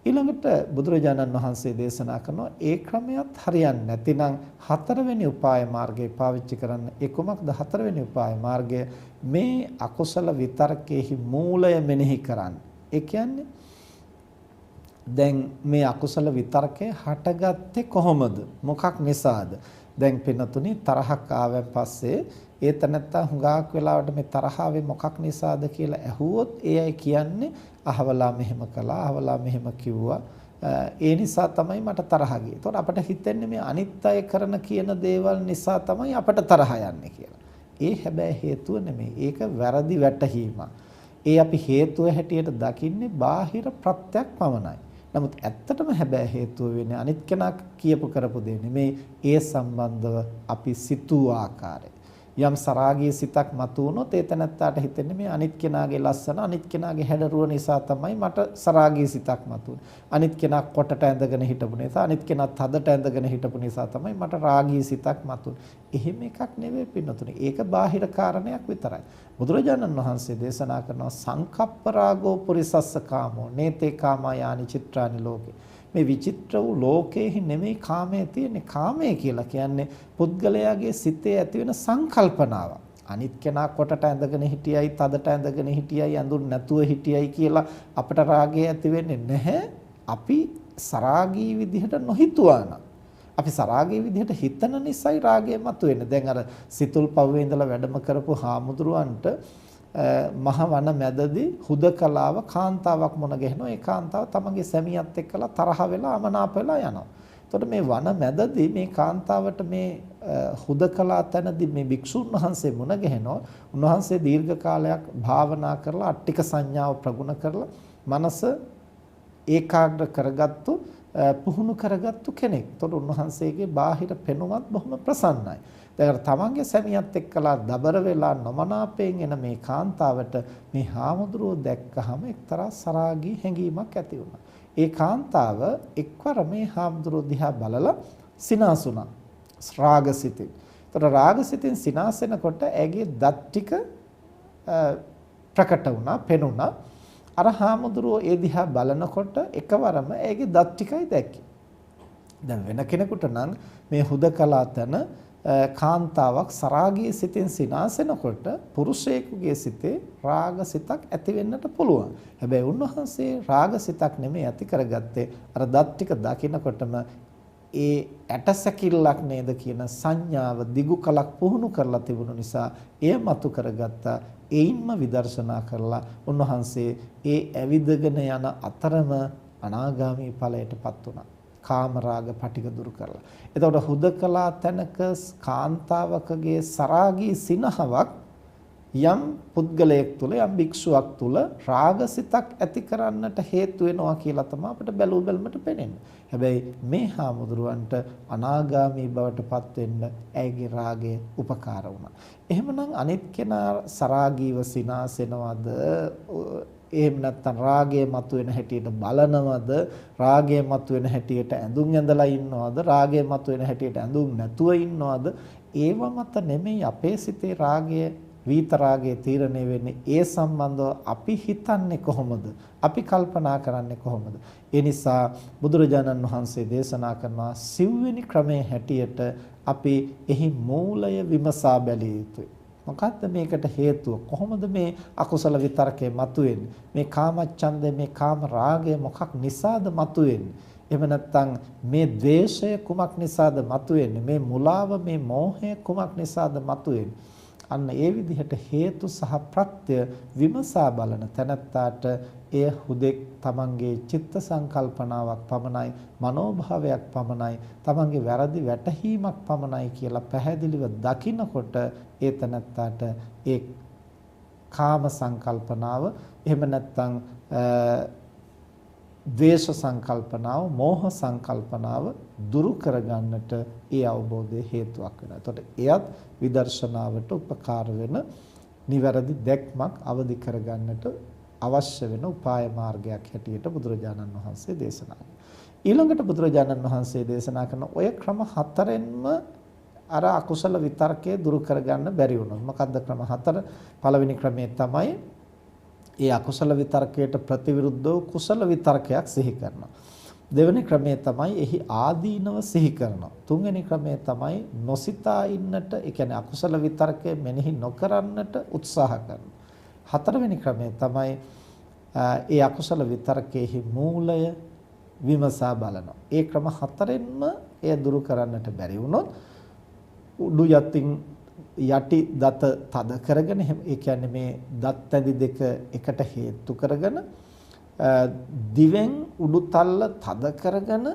ඊළඟට බුදුරජාණන් වහන්සේ දේශනා කරනවා ඒ ක්‍රමයක් හරියන්නේ නැතිනම් හතරවෙනි උපාය මාර්ගය පාවිච්චි කරන්න. ඒ කොමක්ද හතරවෙනි උපාය මාර්ගය? මේ අකුසල විතර්කයේහි මූලය මෙනෙහි කරන්න. ඒ කියන්නේ දැන් මේ අකුසල විතර්කය හටගත්තේ කොහොමද? මොකක් නිසාද? දැන් පින්නතුනි තරහක් ආවන් පස්සේ ඒ තනත්තා හුඟක් වෙලාවට මේ තරහාවේ මොකක් නිසාද කියලා ඇහුවොත් ඒ අය කියන්නේ අහවලා මෙහෙම කළා, අහවලා මෙහෙම කිව්වා, ඒ නිසා තමයි මට තරහ ගියේ. ඒතකොට අපිට හිතෙන්නේ මේ අනිත් අය කරන කියන දේවල් නිසා තමයි අපට තරහ යන්නේ කියලා. ඒ හැබැයි හේතුව නෙමෙයි. ඒක වැරදි වැටහීමක්. ඒ අපි හේතුව හැටියට දකින්නේ බාහිර ප්‍රත්‍යක් පමණයි. නමුත් ඇත්තටම හැබැයි හේතුව වෙන්නේ අනිත් කෙනා කියපු කරපු දේ නෙමෙයි. ඒ සම්බන්ධව අපි සිතූ ආකාරය. යම් සරාගී සිතක් මතුවුනොත් ඒ තැනත්තාට හිතෙන්නේ මේ අනිත් කෙනාගේ ලස්සන, අනිත් කෙනාගේ හැඩරුව නිසා තමයි මට සරාගී සිතක් මතුවුනේ. අනිත් කෙනා කොටට ඇඳගෙන හිටපු නිසා, අනිත් කෙනාත් හදට ඇඳගෙන හිටපු නිසා තමයි මට රාගී සිතක් මතුවුනේ. එහෙම එකක් නෙවෙයි පින්නතුනේ. ඒක බාහිර කාරණයක් විතරයි. බුදුරජාණන් වහන්සේ දේශනා කරනවා සංකප්ප රාගෝ පුරිසස්ස කාමෝ නේතේ කාමා යානි චිත්‍රානි ලෝකේ. මේ විචිත්‍ර වූ ලෝකයේ නෙමෙයි කාමයේ තියෙන්නේ. කාමය කියලා කියන්නේ පුද්ගලයාගේ සිතේ ඇති වෙන සංකල්පනාවක්. අනිත් කෙනා කොටට ඇඳගෙන හිටියයි, තදට ඇඳගෙන හිටියයි, ඇඳුම් නැතුව හිටියයි කියලා අපට රාගය ඇති වෙන්නේ නැහැ. අපි සරාගී විදිහට නොහිතුවා නම්. අපි සරාගී විදිහට හිතන නිසායි රාගය මතුවෙන්නේ. දැන් අර සිතුල් පව්වේ ඉඳලා වැඩම කරපු හාමුදුරුවන්ට මහ වන මැදදී හුදකලාව කාන්තාවක් මුණ ගැහෙනවා. ඒ කාන්තාව තමගේ සැමියාත් එක්කලා තරහ වෙලා අමනාප වෙලා යනවා. එතකොට මේ වන මැදදී මේ කාන්තාවට මේ හුදකලා තැනදී මේ භික්ෂුන් වහන්සේ මුණ ගැහෙනවා. උන්වහන්සේ දීර්ඝ කාලයක් භාවනා කරලා අට්ටික සංඥාව ප්‍රගුණ කරලා මනස ඒකාග්‍ර කරගත්තු පුහුණු කරගත්තු කෙනෙක්. එතකොට උන්වහන්සේගේ බාහිර පෙනුමත් බොහොම ප්‍රසන්නයි. දැන් තමන්ගේ සැමියාත් එක්කලා දබර වෙලා නොමනාපයෙන් එන මේ කාන්තාවට මේ හාමුදුරුවෝ දැක්කහම එක්තරා සරාගී හැඟීමක් ඇති වුණා. ඒ කාන්තාව එක්වර මේ හාමුදුරුවෝ දිහා බලලා සිනාසුණා රාගසිතින්. ඒතර රාගසිතින් සිනාසෙනකොට ඇගේ දත් ටික ප්‍රකට වුණා, පෙනුණා. අර හාමුදුරුවෝ ඒ දිහා බලනකොට එකවරම ඇගේ දත් ටිකයි දැක්කේ. දැන් වෙන කෙනෙකුට නම් මේ හුදකලා තන කාන්තාවක් සරාගී සිතින් සිනාසෙනකොට පුරුෂයෙකුගේ සිතේ රාගසිතක් ඇති වෙන්නට පුළුවන්. හැබැයි උන්වහන්සේ රාගසිතක් නෙමෙයි ඇති කරගත්තේ. අර දත් ටික දකිනකොටම ඒ ඇටසැකිල්ලක් නේද කියන සංඥාව දිගු කලක් පුහුණු කරලා තිබුණු නිසා එය මතු කරගත්තා. ඒයින්ම විදර්ශනා කරලා උන්වහන්සේ ඒ ඇවිදගෙන යන අතරම අනාගාමී ඵලයටපත් වුණා. කාමරාග පටික දුරු කරලා. එතකොට හුදකලා තැනක කාන්තාවකගේ සරාගී සිනහවක් යම් පුද්ගලයෙක් තුළ යම් භික්ෂුවක් තුළ රාගසිතක් ඇති කරන්නට හේතු වෙනවා කියලා තමයි අපිට බැලූ බැලමට පේන්නේ. හැබැයි මේ හාමුදුරුවන්ට අනාගාමී බවට පත් වෙන්න ඇයිගේ රාගය උපකාර වුණා. එහෙමනම් අනිත් කෙනා සරාගීව සිනාසෙනවද? එහෙම නැත්නම් රාගය මතුවෙන හැටියට බලනවද? රාගය මතුවෙන හැටියට ඇඳුම් ඇඳලා ඉන්නවද? රාගය මතුවෙන හැටියට ඇඳුම් නැතුව ඉන්නවද? ඒව මත නෙමෙයි අපේ සිතේ රාගය විතරාගයේ තීරණය වෙන්නේ. ඒ සම්බන්ධව අපි හිතන්නේ කොහොමද? අපි කල්පනා කරන්නේ කොහොමද? ඒ නිසා බුදුරජාණන් වහන්සේ දේශනා කරනවා සිව්වෙනි ක්‍රමයේ හැටියට අපි එහි මූලය විමසා බැලිය යුතුයි. මොකක්ද මේකට හේතුව? කොහොමද මේ අකුසල විතරකේ මතුවෙන්නේ? මේ කාමච්ඡන්දය, මේ කාම රාගය මොකක් නිසාද මතුවෙන්නේ? එහෙම නැත්නම් මේ ද්වේෂය කුමක් නිසාද මතුවෙන්නේ? මේ මුලාව, මේ මෝහය කුමක් නිසාද මතුවෙන්නේ? අන්න ඒ විදිහට හේතු සහ ප්‍රත්‍ය විමසා බලන තැනැත්තාට එය හුදෙක් තමන්ගේ චිත්ත සංකල්පනාවක් පමණයි, මනෝභාවයක් පමණයි, තමන්ගේ වැරදි වැටහීමක් පමණයි කියලා පැහැදිලිව දකිනකොට ඒ තැනැත්තාට ඒ කාම සංකල්පනාව, එහෙම නැත්නම් ද්වේෂ සංකල්පනාව, මෝහ සංකල්පනාව දුරු කරගන්නට ඒ අවබෝධය හේතුවක් වෙනවා. එතකොට එයත් විදර්ශනාවට උපකාර වෙන නිවැරදි දැක්මක් අවදි කරගන්නට අවශ්‍ය වෙන උපාය මාර්ගයක් හැටියට බුදුරජාණන් වහන්සේ දේශනා කළා. ඊළඟට බුදුරජාණන් වහන්සේ දේශනා කරන ඔය ක්‍රම හතරෙන්ම අර අකුසල විතර්කයේ දුරු කරගන්න බැරි වුණා. මොකද්ද ක්‍රම හතර? පළවෙනි ක්‍රමය තමයි ඒ අකුසල විතර්කයට ප්‍රතිවිරුද්ධව කුසල විතර්කයක් සිහි කරනවා. දෙවෙනි ක්‍රමය තමයි එහි ආදීනව සිහි කරනවා. තුන්වෙනි ක්‍රමය තමයි නොසිතා ඉන්නට, ඒ කියන්නේ අකුසල විතර්කය මෙනෙහි නොකරන්නට උත්සාහ කරනවා. හතරවෙනි ක්‍රමය තමයි ඒ අකුසල විතර්කයේ මූලය විමසා බලනවා. ඒ ක්‍රම හතරෙන්ම එය දුරු කරන්නට බැරි වුණොත් උඩු යටින් යටි දත තද කරගෙන, ඒ කියන්නේ මේ දත් ඇඳි දෙක එකට හේතු කරගෙන, දිවෙන් උඩු තල්ල තද කරගෙන,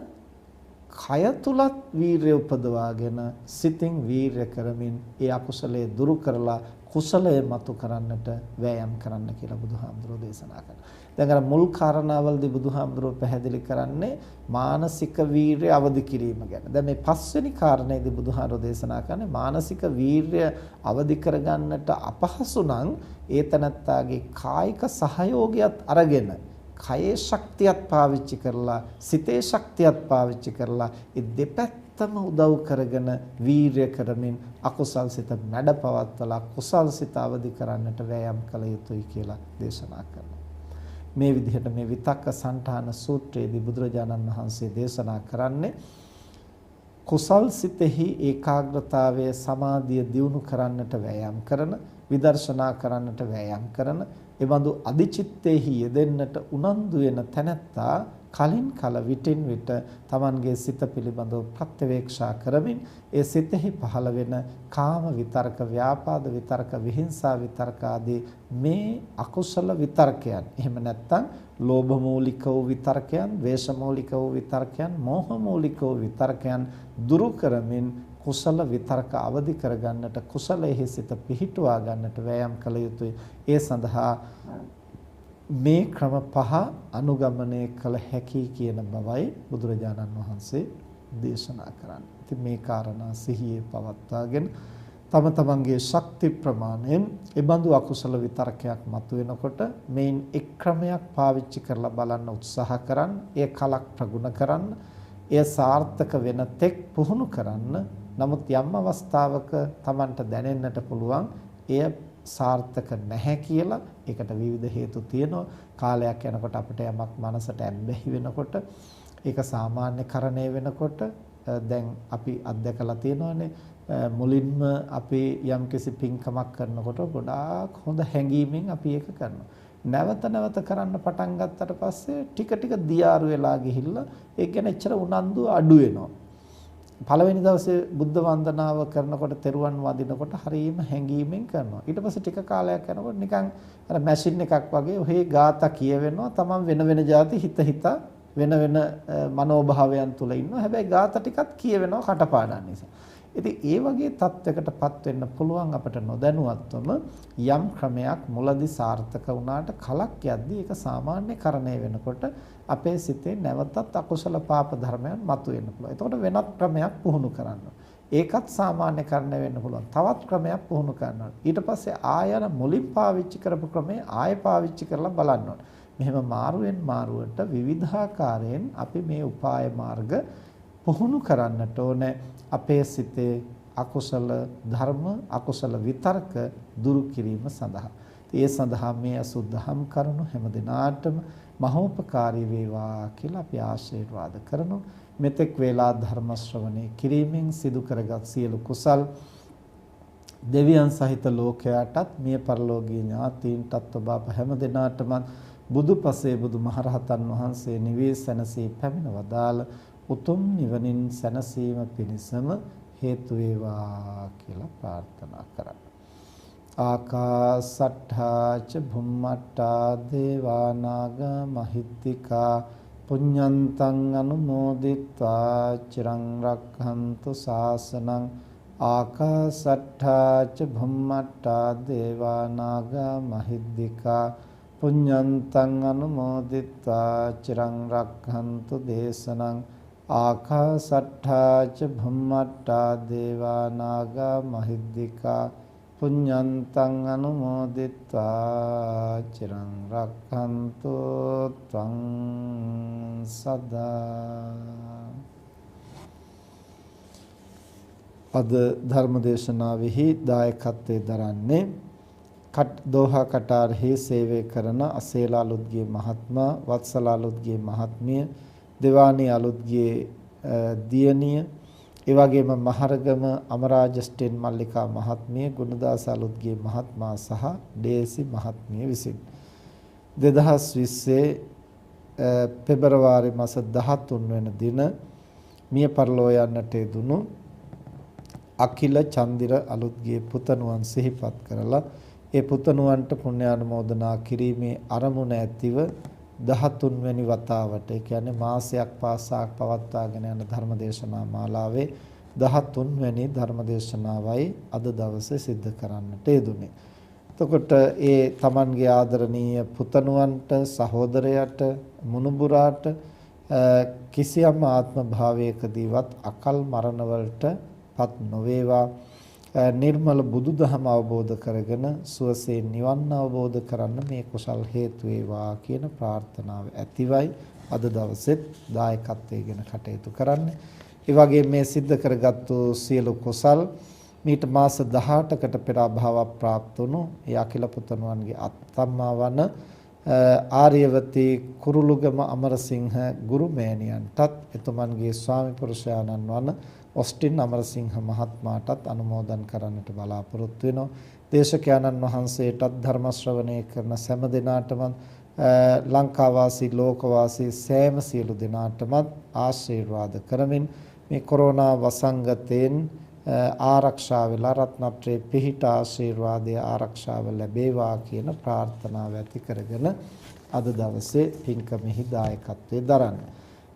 කය තුලත් වීරය උපදවාගෙන, සිතින් වීරය කරමින් ඒ අකුසලයේ දුරු කරලා කුසලය මතු කරන්නට වෑයම් කරන්න කියලා බුදුහාමුදුරෝ දේශනා කරනවා. දැන් අර මුල් කාරණාවලදී බුදුහාමුදුරෝ පැහැදිලි කරන්නේ මානසික වීරය අවදි කිරීම ගැන. දැන් මේ පස්වෙනි කාරණේදී බුදුහාමුදුරෝ දේශනා කරන්නේ මානසික වීරය අවදි කරගන්නට අපහසු නම් ඒ තනත්තාගේ කායික සහයෝගයත් අරගෙන, කයේ ශක්තියත් පාවිච්චි කරලා, සිතේ ශක්තියත් පාවිච්චි කරලා ඒ දෙපැත්තම උදව් කරගෙන වීරය කරමින් අකුසල් සිත මැඩපවත්වලා කුසල් සිත අවදි කරන්නට වෑයම් කළ යුතුයි කියලා දේශනා කරනවා. මේ විදිහට මේ විතක්ක සන්ඨාන සූත්‍රයේදී බුදුරජාණන් වහන්සේ දේශනා කරන්නේ කුසල් සිතෙහි ඒකාග්‍රතාවය, සමාධිය දියුණු කරන්නට වෑයම් කරන, විදර්ශනා කරන්නට වෑයම් කරන, එබඳු අධිචිත්තේහි යෙදෙන්නට උනන්දු වෙන තැනැත්තා කලින් කල විටින් විට Tamanගේ සිත පිළිබඳව ප්‍රත්‍යවේක්ෂා කරමින් ඒ සිතෙහි පහළ වෙන කාම විතර්ක, ව්‍යාපාද විතර්ක, විහිංසා විතර්ක ආදී මේ අකුසල විතර්කයන්, එහෙම නැත්නම් ලෝභ මූලික වූ විතර්කයන්, ද්වේෂ මූලික වූ විතර්කයන්, මෝහ මූලික වූ විතර්කයන් දුරු කරමින් කුසල විතර්ක අවදි කරගන්නට, කුසලයේ සිත පිහිටුවා ගන්නට වෑයම් කළ යුතුයි. ඒ සඳහා මේ ක්‍රම පහ අනුගමනය කළ හැකි කියන බවයි බුදුරජාණන් වහන්සේ දේශනා කරන්නේ. ඉතින් මේ කාරණා සිහියේ පවත්වාගෙන තම තමන්ගේ ශක්ති ප්‍රමාණයෙන් ඒ බඳු අකුසල විතර්කයක් මතුවෙනකොට මේන් එක් ක්‍රමයක් පාවිච්චි කරලා බලන්න උත්සාහ කරන්න, ඒ කලක් ප්‍රගුණ කරන්න, එය සාර්ථක වෙන තෙක් පුහුණු කරන්න. නමුත් යම් අවස්ථාවක Tamanට දැනෙන්නට පුළුවන් එය සාර්ථක නැහැ කියලා. ඒකට විවිධ හේතු තියෙනවා. කාලයක් යනකොට අපිට යමක් මනසට ඇබ්බැහි වෙනකොට, ඒක සාමාන්‍යකරණය වෙනකොට දැන් අපි අත්දැකලා තියෙනවානේ. මුලින්ම අපි යම්කිසි පින්කමක් කරනකොට ගොඩාක් හොඳ හැඟීමෙන් අපි ඒක කරනවා. නැවත නැවත කරන්න පටන් ගත්තට පස්සේ ටික ටික දියාරු වෙලා ගිහිල්ලා ඒක ගැන එච්චර උනන්දු අඩු වෙනවා. පළවෙනි දවසේ බුද්ධ වන්දනාව කරනකොට, තෙරුවන් වඳිනකොට හරියම හැඟීමෙන් කරනවා. ඊට පස්සේ ටික කාලයක් යනකොට නිකන් අර මැෂින් එකක් වගේ ඔහේ ගාථා කියවෙනවා. තමන් වෙන වෙන જાති හිත හිතා වෙන වෙන මනෝභාවයන් තුල ඉන්නවා. හැබැයි ગાත ටිකක් කියවෙනවා කටපාඩම් නිසා. ඉතින් ඒ වගේ තත්වයකටපත් වෙන්න පුළුවන් අපිට නොදැනුවත්වම යම් ක්‍රමයක් මුලදී සාර්ථක වුණාට කලක් යද්දී ඒක සාමාන්‍යකරණය වෙනකොට අපේ සිතේ නැවතත් අකුසල පාප ධර්මයන් මතුවෙන්න පුළුවන්. එතකොට වෙනත් ක්‍රමයක් පුහුණු කරන්න. ඒකත් සාමාන්‍යකරණය වෙන්න පුළුවන්. තවත් ක්‍රමයක් පුහුණු කරන්න. ඊට පස්සේ ආයන මුලින් පාවිච්චි කරපු ක්‍රමය ආයෙ පාවිච්චි කරලා බලන්න ඕන. මෙහෙම මාරුවෙන් මාරුවට විවිධාකාරයෙන් අපි මේ උපාය මාර්ග පුහුණු කරන්නට ඕනේ. අපේ සිතේ අකුසල ධර්ම අකුසල විතර්ක දුරු කිරීම සඳහා. ඒ සඳහා මේ අසුද්ධහම් කරුණු හැම දිනාටම මහෝපකාරී වේවා කියලා අපි ආශිර්වාද කරනවා. මෙතෙක් වේලා ධර්ම ශ්‍රවණය කිරීමෙන් සිදු කරගත් සියලු කුසල් දෙවියන් සහිත ලෝකයාටත් මිය පරලෝකීය ඥාතීන්ටත් ඔබ අප හැම දිනාටම බුදුපසේ බුදුමහරහතන් වහන්සේ නිවී සැනසී පැමිණ වදාළ උතුම් නිවනින් සැනසීම පිණිසම හේතු වේවා කියලා ප්‍රාර්ථනා කරා. ආකාසට්ඨා ච භුම්මට්ඨා දේවා නාග මහිත්‍තිකා පුඤ්ඤන්තං අනුමෝදිත්වා චිරං රක්ඛන්තු ශාසනං. ආකාසට්ඨා ච භුම්මට්ඨා දේවා නාග මහිත්‍තිකා පුඤ්ඤන්තං අනුමෝදිත්වා චිරං රක්ඛන්තු දේශනං. ආකාසට්ඨා ච භුම්මට්ඨා දේවා නාග මහිද්దికා පුඤ්ඤන්තං අනුමෝදිත්වා චිරං රක්ඛන්තු ත්වං සදා. අද ධර්මදේශනාවෙහි දායකත්වයේ දරන්නේ දෝහා කටාරෙහි සේවය කරන අසේලාලුත්ගේ මහත්මයා, වත්සලාලුත්ගේ මහත්මිය, දෙවානි අලුත්ගේ දියණිය, ඒ වගේම මහරගම අමරාජස්ටේන් මල්ලිකා මහත්මිය, ගුණදාස අලුත්ගේ මහත්මයා සහ ඩේසි මහත්මිය විසින් 2020 පෙබරවාරි මාස 13 වෙනි දින මිය පරලෝ යන්නට යෙදුණු අකිල චන්දිර අලුත්ගේ පුතණුවන් සිහිපත් කරලා ඒ පුතණුවන්ට පුණ්‍යානුමෝදනා කිරීමේ අරමුණ ඇතිව 13 වෙනි වතාවට, ඒ කියන්නේ මාසයක් පාසා පවත්වාගෙන යන ධර්මදේශනා මාලාවේ 13 වෙනි ධර්මදේශනාවයි අද දවසේ සිද්ධ කරන්නට යෙදුනේ. එතකොට ඒ Tamanගේ ආදරණීය පුතණුවන්ට, සහෝදරයට, මුණුබුරාට කිසියම් ආත්ම භාවයකදීවත් අකල් මරණ වලටපත් නොවේවා. නිර්මල බුදුදහම අවබෝධ කරගෙන සුවසේ නිවන් අවබෝධ කරන්න මේ කුසල් හේතු වේවා කියන ප්‍රාර්ථනාව ඇතිවයි අද දවසෙත් දායකත්වයෙන් කටයුතු කරන්නේ. ඒ වගේම මේ සිද්ධ කරගත්තු සියලු කුසල් මීට මාස 18කට පෙර අභාව ප්‍රාප්ත වුණු ඒ අකිල පුතණුවන්ගේ අත්තම්මා වන ආර්යවතී කුරුළුගම අමරසිංහ ගුරුමෑණියන්ටත් එතුමන්ගේ ස්වාමි පුරුෂයාණන් වන ඔස්ටින් අමරසිංහ මහත්මයාටත් අනුමෝදන් කරන්නට බලාපොරොත්තු වෙනවා. දේශකයන්න් වහන්සේටත් ධර්ම ශ්‍රවණය කරන සෑම දිනාටම ලංකාවාසී ලෝකවාසී සෑම සියලු දිනාටම ආශිර්වාද කරමින් මේ කොරෝනා වසංගතයෙන් ආරක්ෂා වෙලා රත්නත්‍රේ පිහිට ආශිර්වාදයේ ආරක්ෂාව ලැබේවා කියන ප්‍රාර්ථනාව ඇති කරගෙන අද දවසේ පින්කමෙහි දායකත්වයේ දරන්නේ.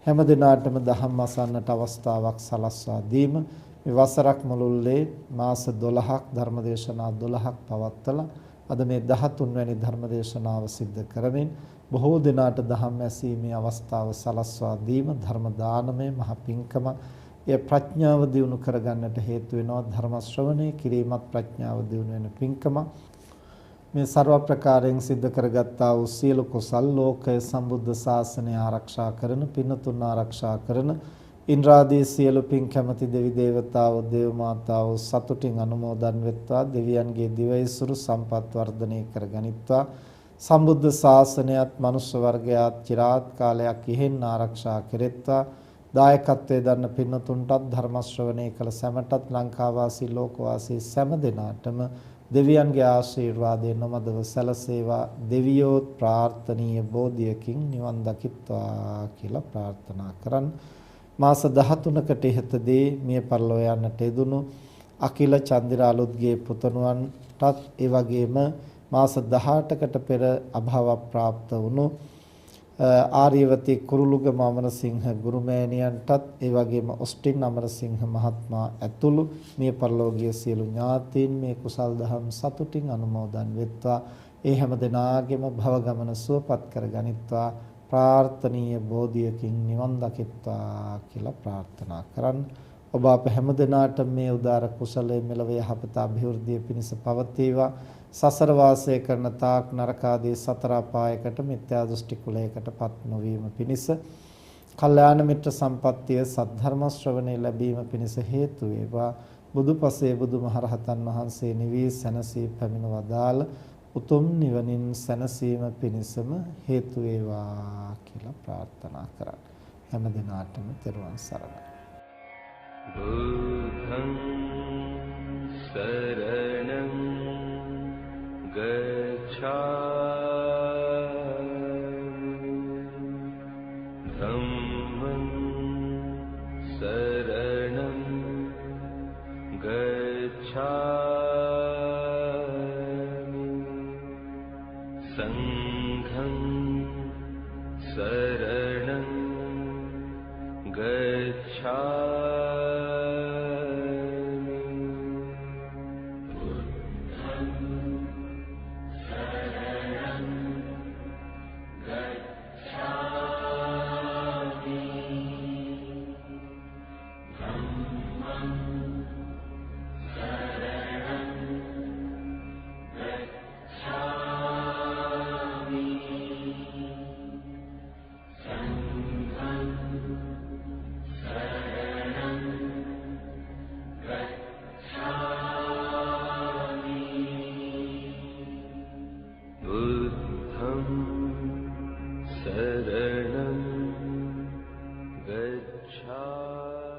හැම දිනාටම දහම් අසන්නට අවස්ථාවක් සලස්වා දීම මේ වසරක් මුළුල්ලේ මාස 12ක් ධර්මදේශනා 12ක් පවත්වලා අද මේ 13 වැනි ධර්මදේශනාව සිද්ධ කරමින් බොහෝ දිනාට දහම් ඇසීමේ අවස්ථාව සලස්වා දීම ධර්ම දානමය මහ පිංකම ඒ ප්‍රඥාව දියුණු කරගන්නට හේතු වෙනවා. ධර්ම ශ්‍රවණය කිරීමත් ප්‍රඥාව දියුණු වෙන පිංකම. මේ ਸਰව ප්‍රකාරයෙන් සිද්ධ කරගත්තා වූ සියලු කුසල් ලෝකය සම්බුද්ධ ශාසනය ආරක්ෂා කරන, පින්තුන් ආරක්ෂා කරන, ඉන්ද්‍රාදී සියලු පින් කැමැති දෙවි දේවතාවෝ, දේව මාතාවෝ සතුටින් අනුමෝදන් වෙත්වා. දෙවියන්ගේ දිවයිසුරු සම්පත් වර්ධනය කරගනිත්වා. සම්බුද්ධ ශාසනයත් මනුෂ්‍ය වර්ගයාත් চিරාත් කාලයක් ඉහෙන් ආරක්ෂා කෙරෙත්වා. දායකත්වයේ දන්න පින්තුන්ටත් ධර්ම ශ්‍රවණය කළ සැමටත් ලංකාවාසී ලෝකවාසී සෑම දෙනාටම දෙවියන්ගේ ආශිර්වාදය නොමදව සැලසේවා. දෙවියෝ ප්‍රාර්ථනීය බෝධියකින් නිවන් දකිත්වා කියලා ප්‍රාර්ථනා කරන් මාස 13කට ඉහතදී මිය පරලෝ යන්නට යෙදුණු අකිල චන්දිරාලුත්ගේ පුතණුවන්ටත් ඒ වගේම මාස 18කට පෙර අභාව ප්‍රාප්ත වුණු ආර්යවතී කුරුළුගම අමරසිංහ ගුරුමෑණියන්ටත් ඒ වගේම ඔස්ටින් අමරසිංහ මහත්මයා ඇතුළු මේ පරලෝකීය සියලු ඥාතීන් මේ කුසල් දහම් සතුටින් අනුමෝදන් වෙත්වා. ඒ හැම දිනාගෙම භව ගමන සුවපත් කරගනිත්වා. ප්‍රාර්ථනීය බෝධියකින් නිවන් දකිත්වා කියලා ප්‍රාර්ථනා කරන්න. ඔබ අප හැම දිනාට මේ උදාර කුසලයේ මෙලව යහපත අභිවෘද්ධිය පිණිස පවතිවා. සසර වාසය කරන තාක් නරක ආදී සතර අපායකට මිත්‍යා දෘෂ්ටි කුලයකටපත් නොවීම පිණිස කල්යාණ මිත්‍ර සම්පත්තිය සද්ධර්ම ශ්‍රවණේ ලැබීම පිණිස හේතු වේවා. බුදුපසේ බුදුමහරහතන් වහන්සේ නිවී සැනසී පැමිණ වදාළ උතුම් නිවනින් සැනසීම පිණිසම හේතු වේවා කියලා ප්‍රාර්ථනා කරා. හැම දිනාටම තෙරුවන් සරණයි. බුද්ධං සරණං ගච්ඡාමි ධම්මං සරණං ගච්ඡාමි සංඝං සරණං ගච්ඡාමි शरणं गच्छामि।